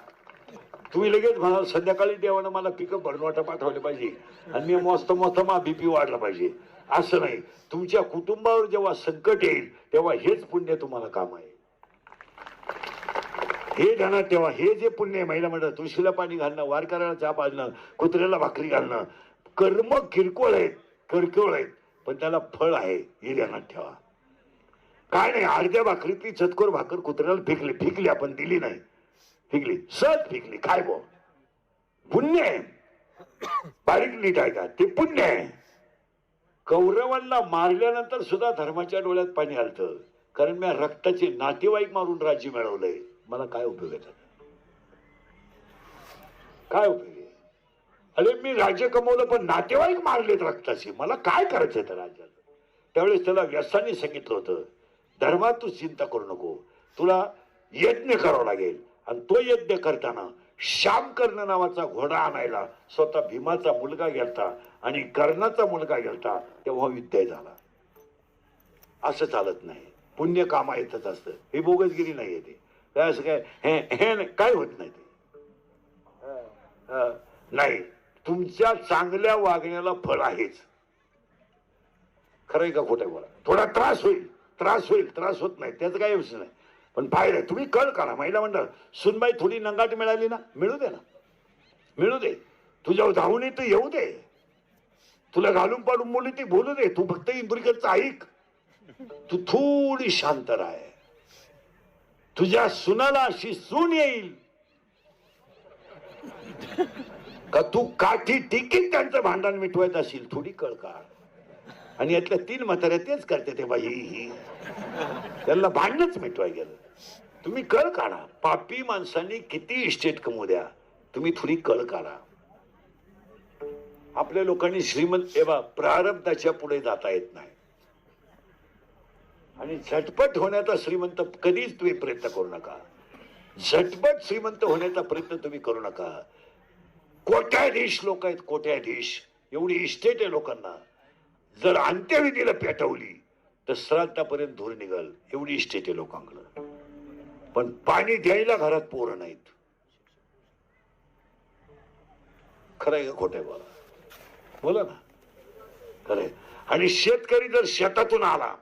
तुम्ही लगेच म्हणाल संध्याकाळी देवानं मला पिकअप भरनवाटा पाठवले पाहिजे आणि मी मस्त मा बीपी वाढला पाहिजे. असं नाही. तुमच्या कुटुंबावर जेव्हा संकट येईल तेव्हा हेच पुण्य तुम्हाला काम आहे. हे ध्यानात ठेवा. हे जे पुण्य आहे, महिला म्हणतात तुळशीला पाणी घालणं, वारकऱ्याला चहा पाजणं, कुत्र्याला भाकरी घालणं, कर्म किरकोळ आहेत, किरकोळ आहेत, पण त्याला फळ आहे, हे ध्यानात ठेवा. काय नाही, अर्ध्या भाकरीतली चतकोर भाकर कुत्र्याला फेकली आपण दिली नाही, फेकली, सहज फेकली, काय बो पुण्य आहे. बारीक नीट आहे का, ते पुण्य आहे. कौरवांना मारल्यानंतर सुद्धा धर्माच्या डोळ्यात पाणी आलतं, कारण मी रक्ताचे नातेवाईक मारून राज्य मिळवलंय. मला काय उपयोग आहे? काय उपयोग आहे? अरे मी राज्य कमवलं पण नातेवाईक मारलेत रक्ताचे, मला काय करायचं त्या राज्यात? त्यावेळेस त्याला व्यासांनी सांगितलं होतं, धर्मात तू चिंता करू नको, तुला यज्ञ करावा लागेल. आणि तो यज्ञ करताना श्यामकर्ण नावाचा घोडा आणायला स्वतः भीमाचा मुलगा गेलता आणि कर्णाचा मुलगा गेलता, तेव्हा विद्या झाला. असं चालत नाही. पुण्य कामा येतच असतं. हे बोगसगिरी नाही येते. काय असं काय हे काय होत नाही ते नाही. तुमच्या चांगल्या वागण्याला फळ आहेच. खरंय का खोटं बोला? थोडा त्रास होईल, त्रास होत नाही, त्याचं काही विषय नाही, पण फायदा तुम्ही कळ करा. महिला मंडळ सुनबाई थोडी नंगाट मिळाली ना, मिळू दे ना, मिळू दे. तुझ्या धावून येतं येऊ दे, तुला घालून पाडून मुली ती बोलू दे, तू फक्त इंदुरीकरचं ऐक. तू थोडी शांत राह. तुझ्या सुनाला अशी सून येईल का तू काठी टिकीत त्यांचं भांडण मिटवायचं असेल, थोडी कळ काढ. आणि यातल्या 3 म्हाताऱ्या तेच करते ते बाई, त्यांना भांडणच मिटवाय गेलं. तुम्ही कळ काढा. पापी माणसांनी किती इस्टेट कमवू द्या, तुम्ही थोडी कळ काढा. आपल्या लोकांनी श्रीमंत एव्हा प्रारब्धाच्या पुढे जाता येत नाही. आणि झटपट होण्याचा श्रीमंत कधीच तुम्ही प्रयत्न करू नका. झटपट श्रीमंत होण्याचा प्रयत्न तुम्ही करू नका. कोट्याधीश लोक आहेत, कोट्याधीश. एवढी इस्टेट आहे लोकांना. जर अंत्यविधीला पेटवली तर श्राद्धापर्यंत धूर निघल, एवढी इस्टेट आहे लोकांकडं. पण पाणी द्यायला घरात पोरं नाहीत. खरंय का खोटंय? बोला बोला ना. खरंय. आणि शेतकरी जर शेतातून आला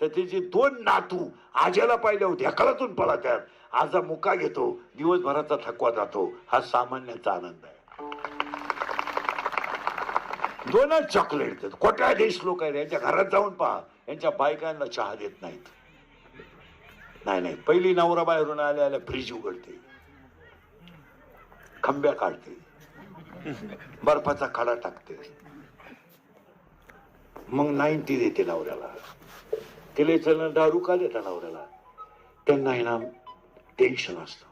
तर त्याचे 2 नातू आज्याला पाहिल्यावर ढेकळातून पळतात. आजा मुका घेतो, दिवसभराचा थकवा जातो. हा सामान्याचा आनंद आहे. 2 चॉकलेट देतात. कोट्याधीश लोक आहेत, यांच्या घरात जाऊन पहा, यांच्या बायकांना चहा देत नाहीत. नाही, पहिली नवरा बाहेरून आल्या फ्रीज उघडते, खंब्या काढते, बर्फाचा खडा टाकते, मग 90 देते नवऱ्याला. तिला चलन दारू का देता नवऱ्याला? त्यांना आहे ना टेन्शन असतं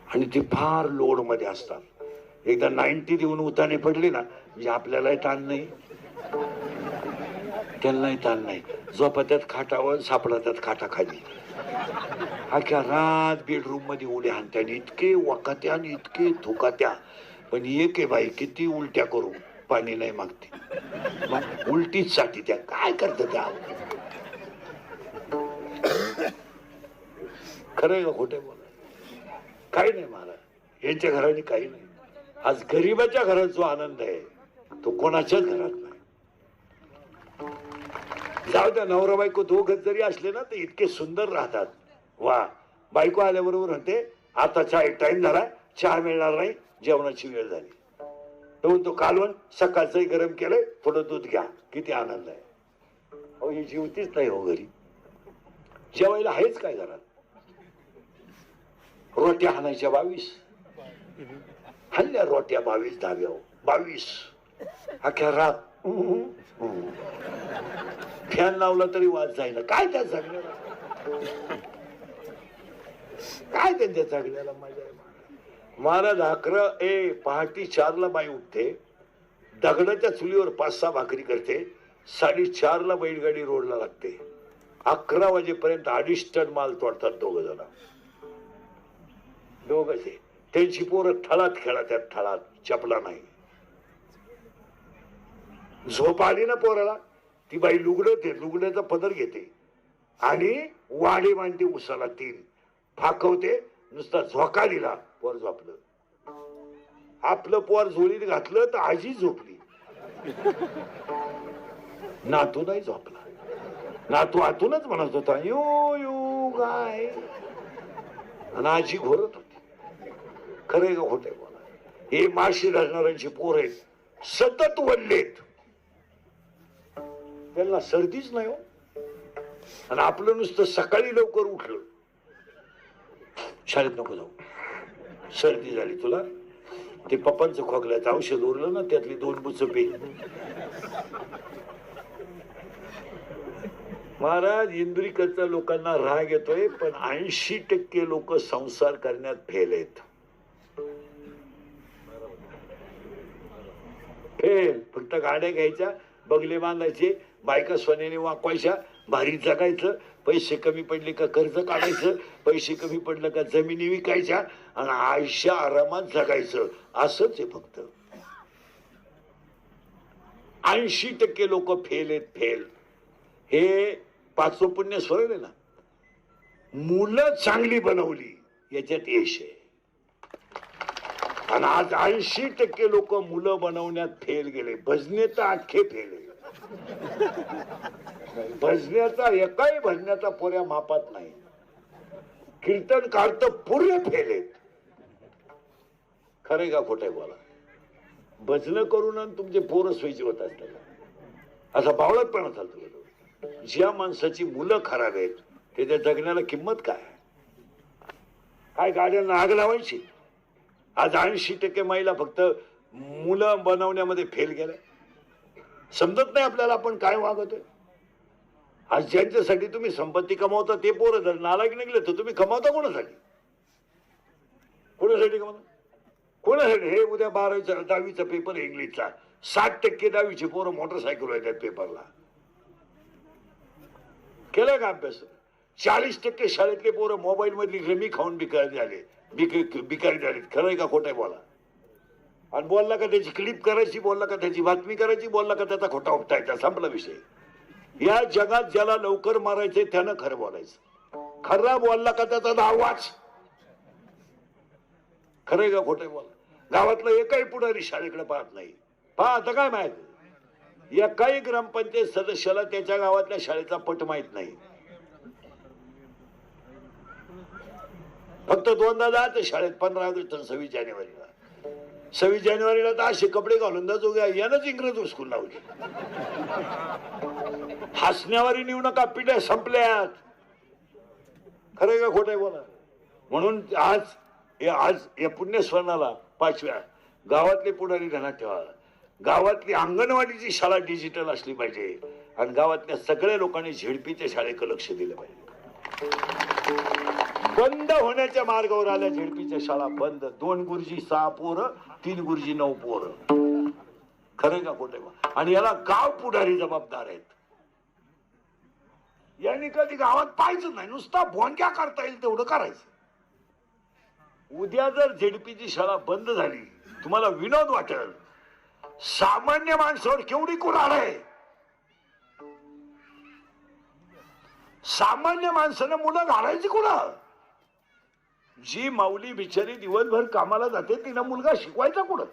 आणि ते फार लोड मध्ये असतात. एकदा 90 देऊन उताने पडले ना, म्हणजे आपल्यालाही ताण नाही, त्यांनाही ताण नाही. झोपत्यात खाटावर, सापडतात खाटाखाली. अख्या रात बेडरूम मध्ये उड्या हाणत्या, इतके वाकात्या आणि इतके थुकात्या. पण एक आहे बाई, किती उलट्या करू पाणी नाही मागते, मग उलटीच साठी त्या काय करत त्या. खरंय का खोटे? बोला. काही नाही महाराज, यांच्या घराने काही नाही. आज गरीबाच्या घरात जो आनंद आहे तो कोणाच्याच घरात नाही. जाऊ द्या, नवरा बायको दोघच जरी असले ना तर इतके सुंदर राहतात. वा, बायको आल्याबरोबर म्हणते आता चहा टाइम झाला, चहा मिळणार नाही, जेवणाची वेळ झाली. तो कालवण सकाळचंही गरम केलंय, थोडं दूध घ्या. किती आनंद आहे. अहो, ही जीवतीच नाही हो घरी. जेवायला आहेच काय घरात? रोट्या हाणायच्या 22, हल्ल्या रोट्या 22 धाब्या 22. अख्या रात फॅन लावला तरी वाज जाईना. काय त्या जगण्याला, काय त्यांच्या जगण्याला मजा आहे. महाराज 11 पहाटे 4ला बाई उठते, दगडाच्या चुलीवर 5-6 भाकरी करते, 4:30ला बैलगाडी रोडला लागते. 11 वाजेपर्यंत 2.5 टन माल तोडतात दोघ जण. दोघे त्यांची पोरं थळात खेळतात, थळात चपला नाही. झोप आली ना पोराला, ती बाई लुगड्याचा पदर घेते आणि वाडी मांडते उसाला 3 फाकवते. नुसता झोका दिला, पोर झोपलं. आपलं पोर झोळीत घातलं तर आजी झोपली, नातू नाही झोपला. नातू आतूनच म्हणत होता यू यू गाय, आणि आजी घोरत होती. खरे का खोटे? बोला. हे माशी धरणाऱ्यांची पोर आहेत, सतत वडलेत, त्यांना सर्दीच नाही हो. आणि आपलं नुसतं सकाळी लवकर उठलं, शाळेत नको जाऊ, सर्दी झाली तुला, ते पप्पांचं खोकल्याचं औषध उरलं ना, त्यातली 2 बुच पे. महाराज, इंद्रिकचा लोकांना राग येतोय, पण 80% लोक संसार करण्यात फेल आहेत. फेल. फक्त गाड्या घ्यायच्या, बगले बांधायचे, बायका सोन्याने वाकवायच्या, भारी जगायचं, पैसे कमी पडले का कर्ज काढायचं, पैसे कमी पडलं का जमिनी विकायच्या, आणि आयुष्य आरामात जगायचं. असंच आहे फक्त. 80% लोक फेल आहेत, फेल. हे 5 पुण्य स्मरण आहे ना. मुलं चांगली बनवली याच्यात यश आहे. आणि आज 80% लोक मुलं बनवण्यात फेल गेले. भजनेचा अख्खे फेल आहे. भजण्याचा एकाही भजण्याचा पोऱ्या मापात नाही. कीर्तनकार तर पुरे फेल आहेत. खरे का खोटे? बोला. भजन करून तुमचे पोरं सोयीचे होत असतात, असा बावळटपणा चालतो. ज्या माणसाची मुलं खराब आहेत त्याच्या जगण्याला किंमत काय? काय गाड्यांना आग लावायची? आज 80% महिला फक्त मुलं बनवण्यामध्ये फेल गेल्या. समजत नाही आपल्याला आपण काय वागतोय. आज ज्यांच्यासाठी तुम्ही संपत्ती कमावता ते पोरं जर नालायक निघले तर तुम्ही कमावता कोणासाठी? कोणासाठी कमावता? कोणासाठी? हे उद्या 12वीचा 10वीचा पेपर इंग्लिशचा 60% 10वीचे पोरं मोटरसायकल येतात पेपरला. केलं का अभ्यास? 40% शाळेतले पोरं मोबाईल मधली रमी खाऊन भिकारी झाले. भिकारी झाले. खरंय का खोटं बोला? आणि बोलला का त्याची क्लिप करायची, बोलला का त्याची बातमी करायची, बोलला का त्याचा खोटा उपटायचा, संपला विषय. या जगात ज्याला लवकर मारायचे त्यानं खरं बोलायचं. खरा बोलला का त्याचा नाव वाच. खरंय का खोटं बोला? गावातलं एकही पुढारी शाळेकडे पाहत नाही. पहा आता काय माहिती, एकाही ग्रामपंचायत सदस्याला त्याच्या गावातल्या शाळेचा पट माहित नाही. फक्त 2दा जायचं शाळेत, 15 ऑगस्ट आणि 26 जानेवारीला. 26 जानेवारीला तर असे कपडे घालून जातो यानंच इंग्रज उचकून लावले. हसण्यावारी नेऊ नका, पिढ्या संपल्यात. खरंय का खोटं बोला? म्हणून आज या पुण्यस्मरणाला 5व्या गावातले पुढारी ध्यानात ठेवा. गावातली अंगणवाडीची शाळा डिजिटल असली पाहिजे आणि गावातल्या सगळ्या लोकांनी झेडपीच्या शाळेकडे लक्ष दिलं पाहिजे. बंद होण्याच्या मार्गावर आल्या झेडपीच्या शाळा बंद. 2 गुरुजी 6 पोरं, 3 गुरुजी 9 पोरं. खरं का खोटे? आणि याला गाव पुढारी जबाबदार आहेत. यांनी कधी गावात पाहायचं नाही, नुसता भोंग्या करता येईल तेवढं करायचं. उद्या जर झेडपीची शाळा बंद झाली, तुम्हाला विनोद वाटेल, सामान्य माणसावर केवढी कुऱ्हाड आहे. सामान्य माणसाने मुलं घालायची कुठं? जी माऊली बिचारी दिवसभर कामाला जाते तिला मुलगा शिकवायचा कुठं?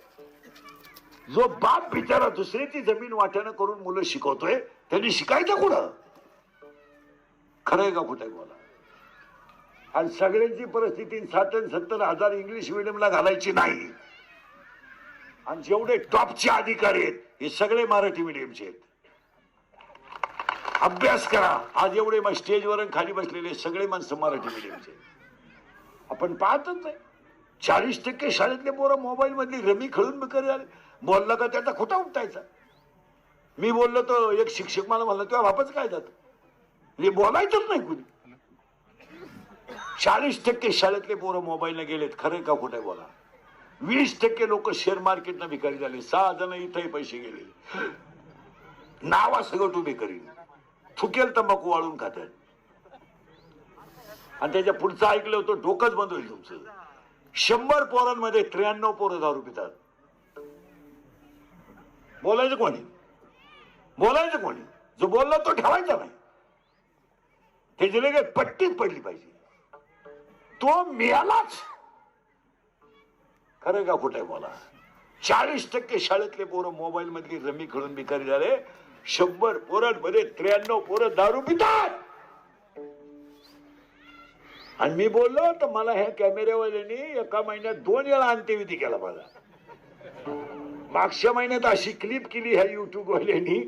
जो बाप बिचारा दुसऱ्याची जमीन वाट्यानं करून मुलं शिकवतोय त्यांनी शिकायचं कुठं? खरंय का खोटं बोला? आणि सगळ्यांची परिस्थिती 60-70 इंग्लिश मिडियमला घालायची नाही. आणि जेवढे टॉपचे अधिकारी आहेत हे सगळे मराठी मिडियमचे आहेत. अभ्यास करा. आज एवढे स्टेजवर खाली बसलेले सगळे माणसं मराठी मिडियमचे. आपण पाहतच नाही. 40% शाळेतले पोरं मोबाईल मधली रमी खेळून बिकारी झाले. बोललं का त्याचा खोटा उपटायचा. मी बोललो तर एक शिक्षक मला म्हणला तेव्हा बापच काय जात, हे बोलायचंच नाही कुणी. 40% शाळेतले पोरं मोबाईलने गेलेत. खरंय का खोटं बोला? 20% लोक शेअर मार्केटनं भिकारी झाले. 6 जण इथंही पैसे गेले. नावा सगळं भिकारी. थुकेल तंबाखू वाळून खातात. आणि त्याच्या पुढचं ऐकलं होतं डोकंच बंद होईल तुमचं. 100 पोरांमध्ये 93 पोरं दारू पितात. बोलायचं कोणी? बोलायचं कोणी? जो बोलला तो ठेवायचा नाही. त्याची लगेच पट्टीच पडली पाहिजे. तो मिळालाच. खरं का खोटं बोला? 40% शाळेतले पोरं मोबाईल मधली रमी खेळून भिकारी झाले. 100 पोरांमध्ये 93 पोरं दारू पितात. आणि मी बोललो तर मला ह्या कॅमेऱ्यावाल्यांनी एका महिन्यात 2 वेळा अंत्यविधी केला. मला मागच्या महिन्यात अशी क्लिप केली ह्या युट्यूब वाल्यांनी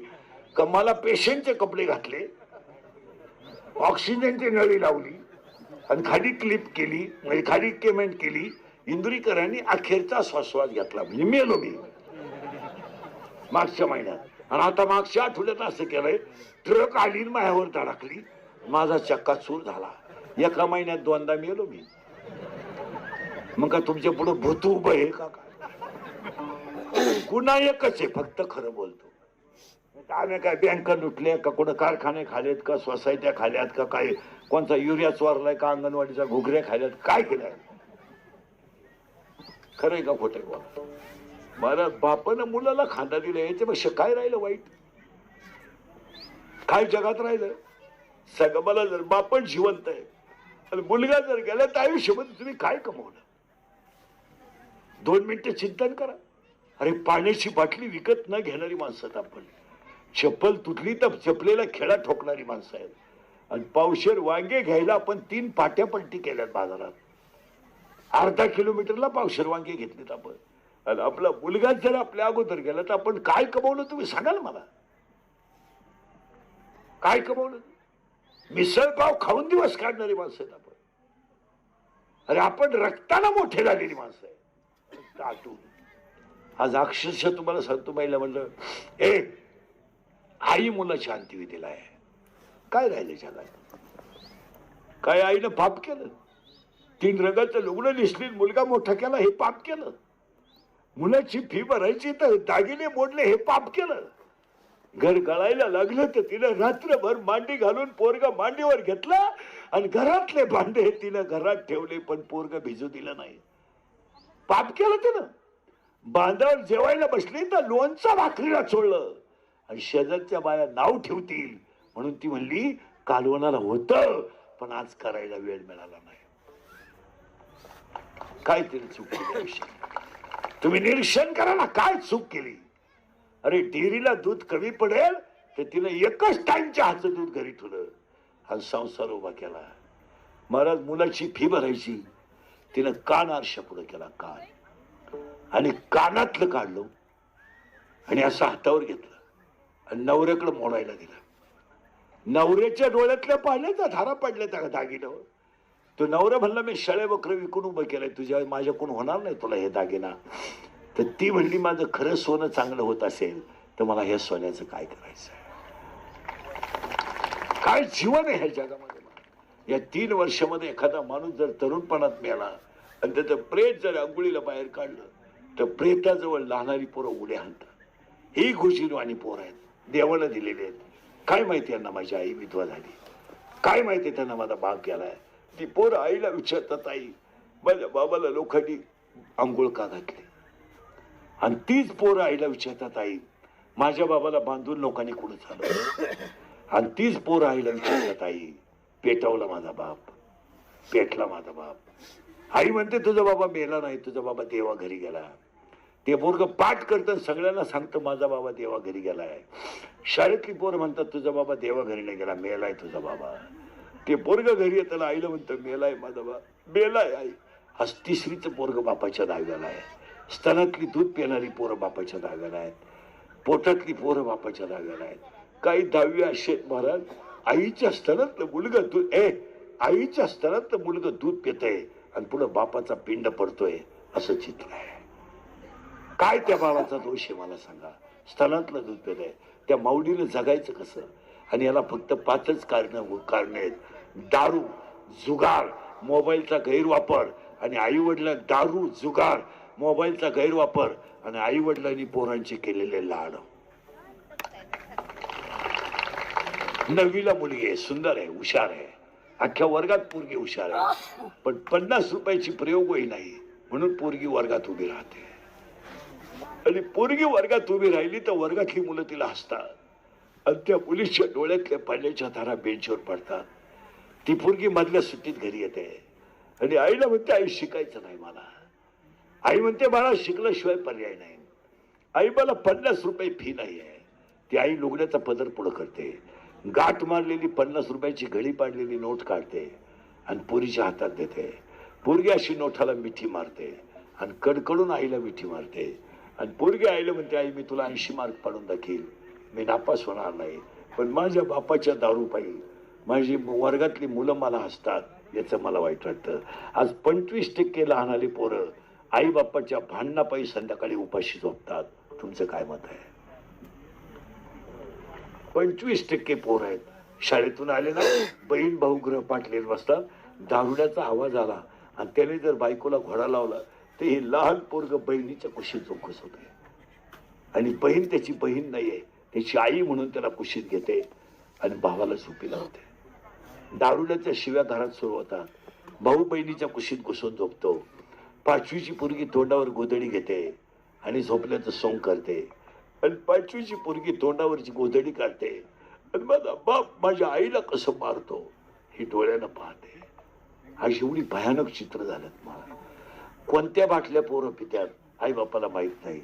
का मला पेशंटचे कपडे घातले, ऑक्सिजनची नळी लावली आणि खाली क्लिप केली, म्हणजे खाली कमेंट केली. इंदुरीकरांनी अखेरचा श्वासवास घेतला. म्हणजे मेलो मी मागच्या महिन्यात. आणि आता मागच्या आठवड्यात असं केलंय, ट्रक आली माझ्यावर धडकली, माझा चक्का चूर झाला. एका महिन्यात 2दा मेलो मी. मग का तुमच्या पुढे भूत उभं आहे का? कुणा एकच आहे, फक्त खरं बोलतो. आम्ही काय बँका लुटल्या का, कुठं कारखाने खालेत का, सोसायट्या खाल्यात का, काय कोणता युरिया चोरलाय का, अंगणवाडीचा घुगऱ्या खाल्यात, काय केलंय? खरंय का खोटं बोला? मला बापानं मुलाला खांदा दिला, याच्यापेक्षा काय राहिलं वाईट? काय जगात राहिलं? सगळं मला जर बापन जिवंत आहे आणि मुलगा जर गेला तर आयुष्यामध्ये तुम्ही काय कमवलं? 2 मिनिटं चिंतन करा. अरे पाण्याची बाटली विकत न घेणारी माणसं आहेत आपण. चप्पल तुटली तर चपलेला खेळा ठोकणारी माणसं आहेत. आणि पावशेर वांगे घ्यायला आपण 3 पाट्या पलटी केल्यात बाजारात. अर्धा किलोमीटरला पावशेर वांगे घेतलेत आपण. आणि आपला मुलगा जर आपल्या अगोदर गेला तर आपण काय कमवलं तुम्ही सांगाल मला? काय कमवलं? मिसळ पाव खाऊन दिवस काढणारी माणसं आहेत आपण. अरे आपण रक्ताना मोठे झालेली माणसं आहे. आठवून आज अक्षरशः तुम्हाला सांगतो, महिला म्हणलं ए आई मुलाच्या अंत्यविधीला आहे. काय राहिले जगात? काय आईनं पाप केलं? 3 रंगाचं लुगडं नेसली, मुलगा मोठा केला, हे पाप केलं? मुलाची फी भरायची तर दागिने मोडले, हे पाप केलं? घर गळायला लागलं तर तिनं रात्रभर मांडी घालून पोरगा मांडीवर घेतला आणि घरातले भांडे तिनं घरात ठेवले, पण पोरगा भिजू दिलं नाही. पाप केलं तिनं. बांधावर जेवायला बसली तर लोणचं भाकरीला सोडलं आणि शेजारच्या बाया नाव ठेवतील म्हणून ती म्हणली कालवणाला होतं, पण आज करायला वेळ मिळाला नाही. काय तरी चूक केली आयुष्यात. तुम्ही निरीक्षण करा ना, काय चूक केली. अरे डेअरीला दूध कमी पडेल तर तिने एकच टाइमच्या हातचं दूध घरी ठेवलं हा संसार उभा केला. महाराज मुलाची फी भरायची, तिनं कान आरशा पुढे केला, कान, आणि कानातलं काढलं आणि असं हातावर घेतलं आणि नवऱ्याकडे मोडायला दिलं. नवऱ्याच्या डोळ्यातल्या पाण्याच्या धारा पडल्या त्या दागिन्यावर. तो नवरा म्हणला मी शेळे बकरं विकून उभं केलंय, तुझ्या माझ्याकडून होणार नाही तुला हे दागिना. तर ती म्हणली माझं खरं सोनं चांगलं होत असेल तर मला हे सोन्याचं काय करायचं? काय जीवन आहे ह्या जगामध्ये. या 3 वर्षामध्ये एखादा माणूस जर तरुणपणात मेला आणि त्याचं प्रेत जर अंघोळीला बाहेर काढलं तर प्रेताजवळ लहानारी पोरं उड्या आणतात. ही घुशीरवाणी पोरं आहेत, देवाला दिलेली आहेत. काय माहिती यांना माझी आई विधवा झाली, काय माहिती त्यांना माझा बाप गेलाय. ती पोरं आईला विचारतात, आई माझ्या बाबाला लोखंडी आंघोळ का घातली? आणि तीच पोरं आईला विचारतात, आई माझ्या बाबाला बांधून लोकांनी कुठं झालं? आणि तीच पोरं आईला विचारतात, आई पेटवला माझा बाप, पेटला माझा बाप. आई म्हणते तुझा बाबा मेला नाही, तुझा बाबा देवा घरी गेला. ते पोरग पाठ करतं, सगळ्यांना सांगतं माझा बाबा देवा घरी गेलाय. शाळेतली पोरं म्हणतात तुझा बाबा देवा घरी नाही गेला, मेलाय तुझा बाबा. ते पोरग घरी येताना आईला म्हणतं मेलाय माझा बाप, मेलाय आई. आज 3रीचं पोरग बापाच्या दाव्याला आहे. स्तनातली दूध पिणारी पोरं बापाच्या दाव्याला आहेत, पोटातली पोरं बापाच्या दाव्याला आहेत. काही 10वी असे महाराज आईच्या स्तनातलं मुलगा दूध आईच्या स्तनातलं मुलगा दूध पितय आणि पुढे बापाचा पिंड पडतोय, असं चित्र आहे. काय त्या बाबाचा दोष आहे मला सांगा? स्तनातलं दूध पितय, त्या माऊलीनं जगायचं कसं? आणि याला फक्त 5च कारण आहेत: दारू, जुगार, मोबाईलचा गैरवापर आणि आई वडिला. दारू, जुगार, मोबाईलचा गैरवापर आणि आई वडिलांनी पोरांचे केलेले लाड. 9वीला मुलगी आहे, सुंदर आहे, हुशार आहे, अख्ख्या वर्गात पोरगी हुशार आहे, पण 50 रुपयाची प्रयोगही नाही म्हणून पोरगी वर्गात उभी राहते. आणि पोरगी वर्गात उभी राहिली तर वर्गातली मुलं तिला हसतात आणि त्या मुलीच्या डोळ्यातल्या पाण्याच्या धारा बेंचवर पडतात. ती पोरगी मधल्या सुट्टीत घरी येते आणि आईला म्हणते आई शिकायचं नाही मला. आई म्हणते बाळा शिकल्याशिवाय पर्याय नाही. आई मला 50 रुपये फी नाही आहे. ती आई लुगड्याचा पदर पुढं करते, गाठ मारलेली 50 रुपयाची घडी पाडलेली नोट काढते आणि पोरीच्या हातात देते. पोरगी अशी नोटाला मिठी मारते आणि कडकडून आईला मिठी मारते आणि पोरगी आईला म्हणते आई मी तुला 80 मार्क पाडून दाखील, मी नापास होणार नाही, पण माझ्या बापाच्या दारूपायी माझी वर्गातली मुलं मला हसतात, याचं मला वाईट वाटतं. आज 25% लहानाली पोरं आई बापाच्या भांडणापायी संध्याकाळी उपाशी झोपतात. तुमचं काय मत आहे? 25% पोर आहेत. शाळेतून आले ना, बहीण भाऊ गृहपाठ लिहित बसतात, दारुड्याचा आवाज आला आणि त्याने जर बायकोला घोडा लावला तर हे लहान पोरग बहिणीच्या कुशीत चौकस होते आणि बहीण त्याची बहीण नाहीये, त्याची आई म्हणून त्याला कुशीत घेते आणि भावाला झोपी लावते. दारुड्याच्या शिव्या घरात सुरू होतात. भाऊ बहिणीच्या कुशीत घुसून झोपतो. 5वीची पोरगी तोंडावर गोधडी घेते आणि झोपल्याचं सोंग करते आणि 5वीची पोरगी तोंडावरची गोधडी काढते आणि माझा बाप माझ्या आईला कसं मारतो हे डोळ्यानं पाहते. अशी एवढी भयानक चित्र झाल्यात. मला कोणत्या बाटल्या पोरं पित्यात आई बापाला माहित नाही,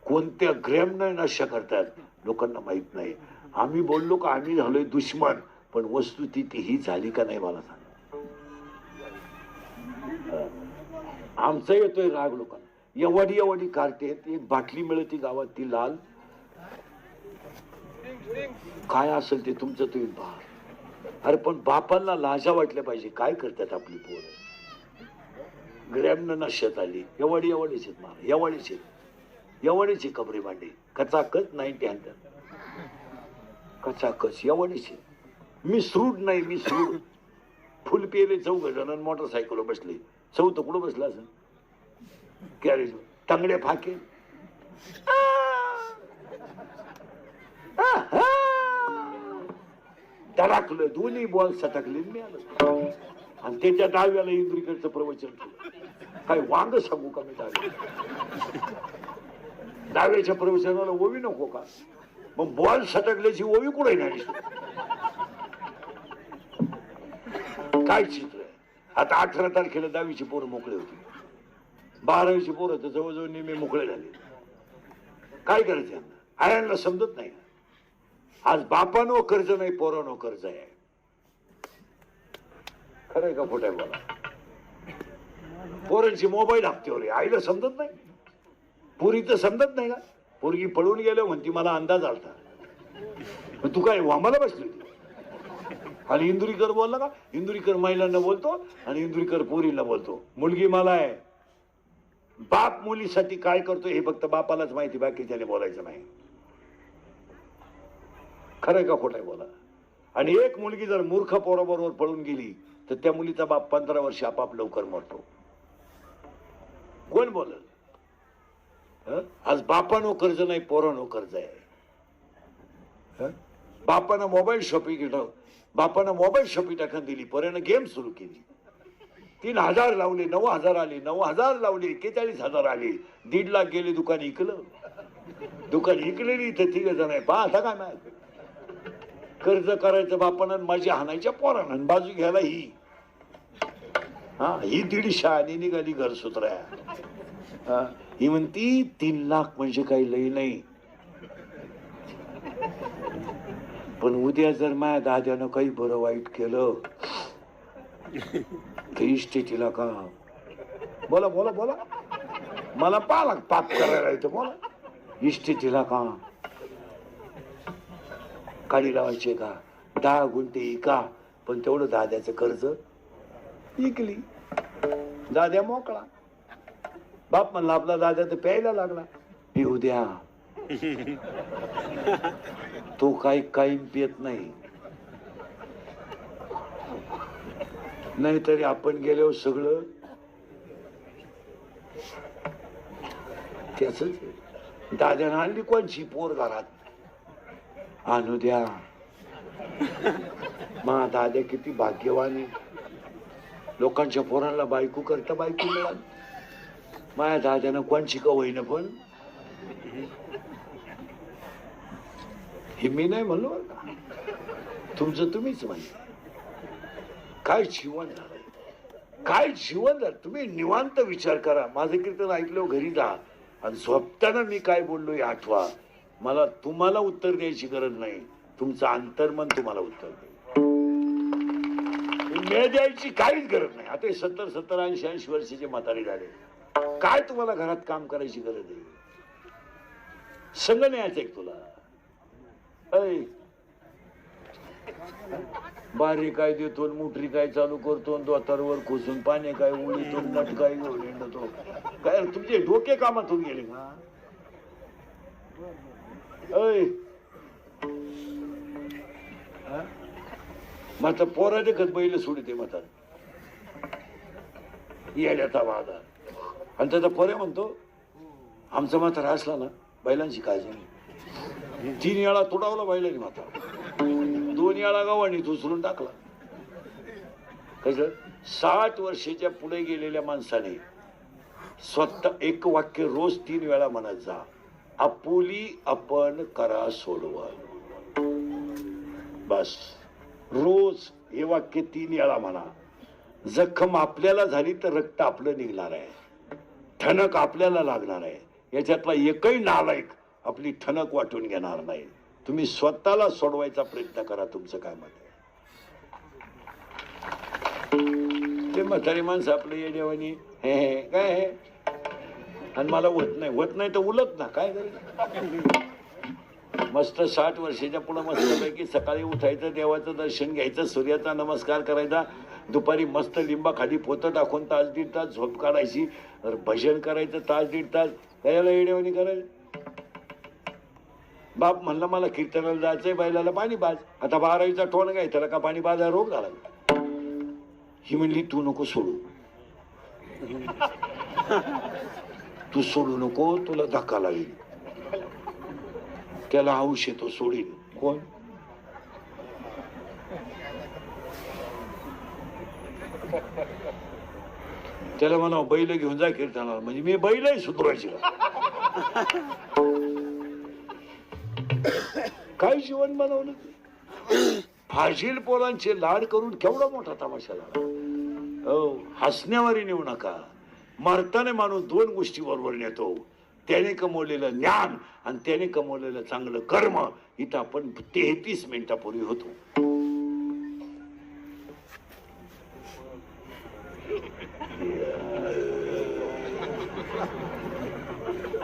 कोणत्या ग्रॅमनं नशा करतात लोकांना माहित नाही. आम्ही बोललो का आम्ही झालोय दुश्मन, पण वस्तुस्थिती ही झाली का नाही मला सांगा. आमचा येतोय राग लोकांना. एवढी काढतेत, एक बाटली मिळते गावात ती लाल, काय असेल ते तुमचं तुम्ही पहा. अरे पण बापांना लाजा वाटल्या पाहिजे. काय करतात आपली पोरं? ग्रॅमनं नश्यात आली, एवढीच आहेत मला, एवढीची कबरी मांडी, कचाकच 90 आणतात, कचाकच एवढीच. मी श्रूड नाही, मी श्रूड. फुल पेले 4 जण मोटरसायकलवर बसले. 4थं कुठं बसलं असं गॅरेज, तांगड्या फाके. धडाकलं, दोन्ही बॉल सटकले, मी आलो. आणि त्याच्या डाव्याला इंद्रिकडचं प्रवचन केलं. काय वांग सांगू का मी डाव्याच्या प्रवचनाला ओवी नको का? मग बॉल सटकल्याची ओवी कुठे नाही. काय चित्र आहे. आता 18 तारखेला 10वीची पोरं मोकळे होती, 12वीची पोरं तर जवळजवळ नेहमी मोकळे झाले. काय करायचं यांना? आयांना समजत नाही. आज बापानो कर्ज नाही, पोरानो कर्ज आहे. खरंय का खोटं आहे बोला? पोरांची मोबाईल हप्त्यावर आहे, आईला समजत नाही. पोरीचं समजत नाही का? पोरगी पळून गेलो म्हणती मला अंदाज आलता. मग तू काय वामाला बसली होती? आणि इंदुरीकर बोलला का? इंदुरीकर महिलांना बोलतो आणि इंदुरीकर पोरीला बोलतो. मुलगी मला आहे. बाप मुलीसाठी काय करतो हे फक्त बापालाच माहिती, बाकी त्याने बोलायचं नाही. खरंय का खोटं आहे बोला? आणि एक मुलगी जर मूर्ख पोराबरोबर पळून गेली तर त्या मुलीचा बाप 15 वर्ष आपाप लवकर मरतो. कोण बोलल? आज बापानो कर्ज नाही, पोरानो कर्ज आहे. बापानं मोबाईल शॉपिंग केलं, बापानं मोबाईल शॉपिंग टाकून दिली, पोरानं गेम सुरू केली. 3,000 लावले, 9,000 आले, 9,000 लावले, 41,000 आले, 1.5 लाख गेले. दुकान इकलं. दुकान इकलेली तर 3 जण आहे. पाहता काय नाही. कर्ज करायचं बापानं, माझी हाणायच्या पोरानं, बाजू घ्यायला ही. हा, ही 150 आणि निघाली घर सुधराया. ही म्हणती 3 लाख म्हणजे काही लई नाही. पण उद्या जर माझ्या दाद्यानं काही बरं वाईट केलं तर इस्टेटीला का? बोला बोला बोला. मला पाला पाप करायला येतं. बोला. इस्टेटीला का काढी लावायचे का? 10 गुंठे इका, पण तेवढं दाद्याचं कर्ज इकली. दाद्या मोकळा. बाप म्हणला आपला दाद्या तर प्यायला लागला. पिऊ द्या. तो काही कायम पियत नाही. नाहीतरी आपण गेल्यावर सगळं त्याच. दाद्यानं आणली कोणची पोर घरात? आणू द्या. मा दाद्या किती भाग्यवान आहे. लोकांच्या पोरांना बायको करता बायको मिळाली. माझ्या दाद्यानं कोणची का होईना, पण हे मी नाही म्हणलो का? तुमचं तुम्हीच म्हणजे. काय जीवन झालंय, काय जीवन झालं. तुम्ही निवांत विचार करा. माझं कीर्तन ऐकलं घरी जा आणि झोपताना मी काय बोललो हे आठवा. मला तुम्हाला उत्तर द्यायची गरज नाही, तुमचं अंतर्मन तुम्हाला उत्तर देईल. मी द्यायची काहीच गरज नाही. आता 70, 80 वर्षाचे म्हातारे झाले. काय तुम्हाला घरात काम करायची गरज आहे? संग न्यायचं एक तुला. बारी काय देतो, मोटरी काय चालू करतो, दोतारवर खोसून पाणी काय उडीतो, नट काय हिंडतो. काय तुमचे डोके कामातून गेले का? मात्र पोरा देखत बैल सोडते म्हातार येड्याचा वादा. आणि त्याचा पोरे म्हणतो आमचा म्हातारा असला ना बैलांची काळजी नाही. 3 वेळा तुडावला बैलांनी म्हातारा, 2 वेळा गावानी उचलून टाकला. कसं 60 वर्षाच्या पुढे गेलेल्या माणसाने स्वतः एक वाक्य रोज 3 वेळा म्हणत जा. आपुली आपण करा सोडवा. बस रोज हे वाक्य 3 वेळा म्हणा. जखम आपल्याला झाली तर रक्त आपलं निघणार आहे, ठणक आपल्याला लागणार आहे. याच्यातला एकही नालायक आपली ठणक वाटून घेणार नाही. तुम्ही स्वतःला सोडवायचा प्रयत्न करा. तुमचं काय मत आहे? ते म्हातारी माणसं आपलं येड्यावानी हे काय हे आणि मला होत नाही तर उलट ना काय करायचं. मस्त 60 वर्षाच्या पुढे मस्तपैकी सकाळी उठायचं, देवाचं दर्शन घ्यायचं, सूर्याचा नमस्कार करायचा, दुपारी मस्त लिंबा खाली पोतं टाकून 1-1.5 तास झोप काढायची, भजन करायचं 1-1.5 तास. त्याला येड्यावानी करायचं. बाप म्हणला मला कीर्तनाला जायचंय, बैलाला पाणी बाज. आता 12वीचा टोन काय, त्याला का पाणी बाजा रोग झाला. ही म्हणली तू नको सोडू, तू सोडू नको, तुला धक्का लागेल. त्याला हौश येतो, सोडीन. कोण? त्याला म्हणा बैल घेऊन जा कीर्तनाला. म्हणजे मी बैलही सुधरायची का? काय जीवन बनवलं. फाजील पोरांचे लाड करून केवढा मोठा तमाशा झाला. हो, हसण्यावारी नेऊ नका. मरताना माणूस 2 गोष्टी बरोबर नेतो, त्याने कमवलेलं ज्ञान आणि त्याने कमवलेलं चांगलं कर्म. इथं आपण 33 मिनिटापूर्वी होतो.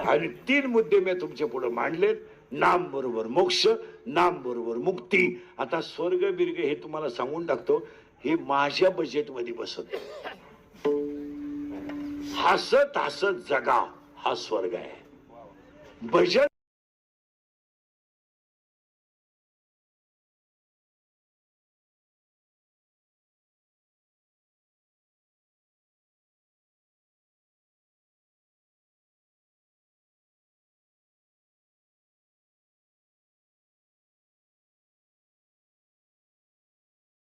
आणि 3 मुद्दे मी तुमच्या पुढे मांडलेत. नाम बरोबर मोक्ष, नाम बरोबर मुक्ती. आता स्वर्ग बिर्ग हे तुम्हाला सांगून टाकतो, हे माझ्या बजेटमध्ये बसत. हसत हसत जगा हा स्वर्ग आहे. बजेट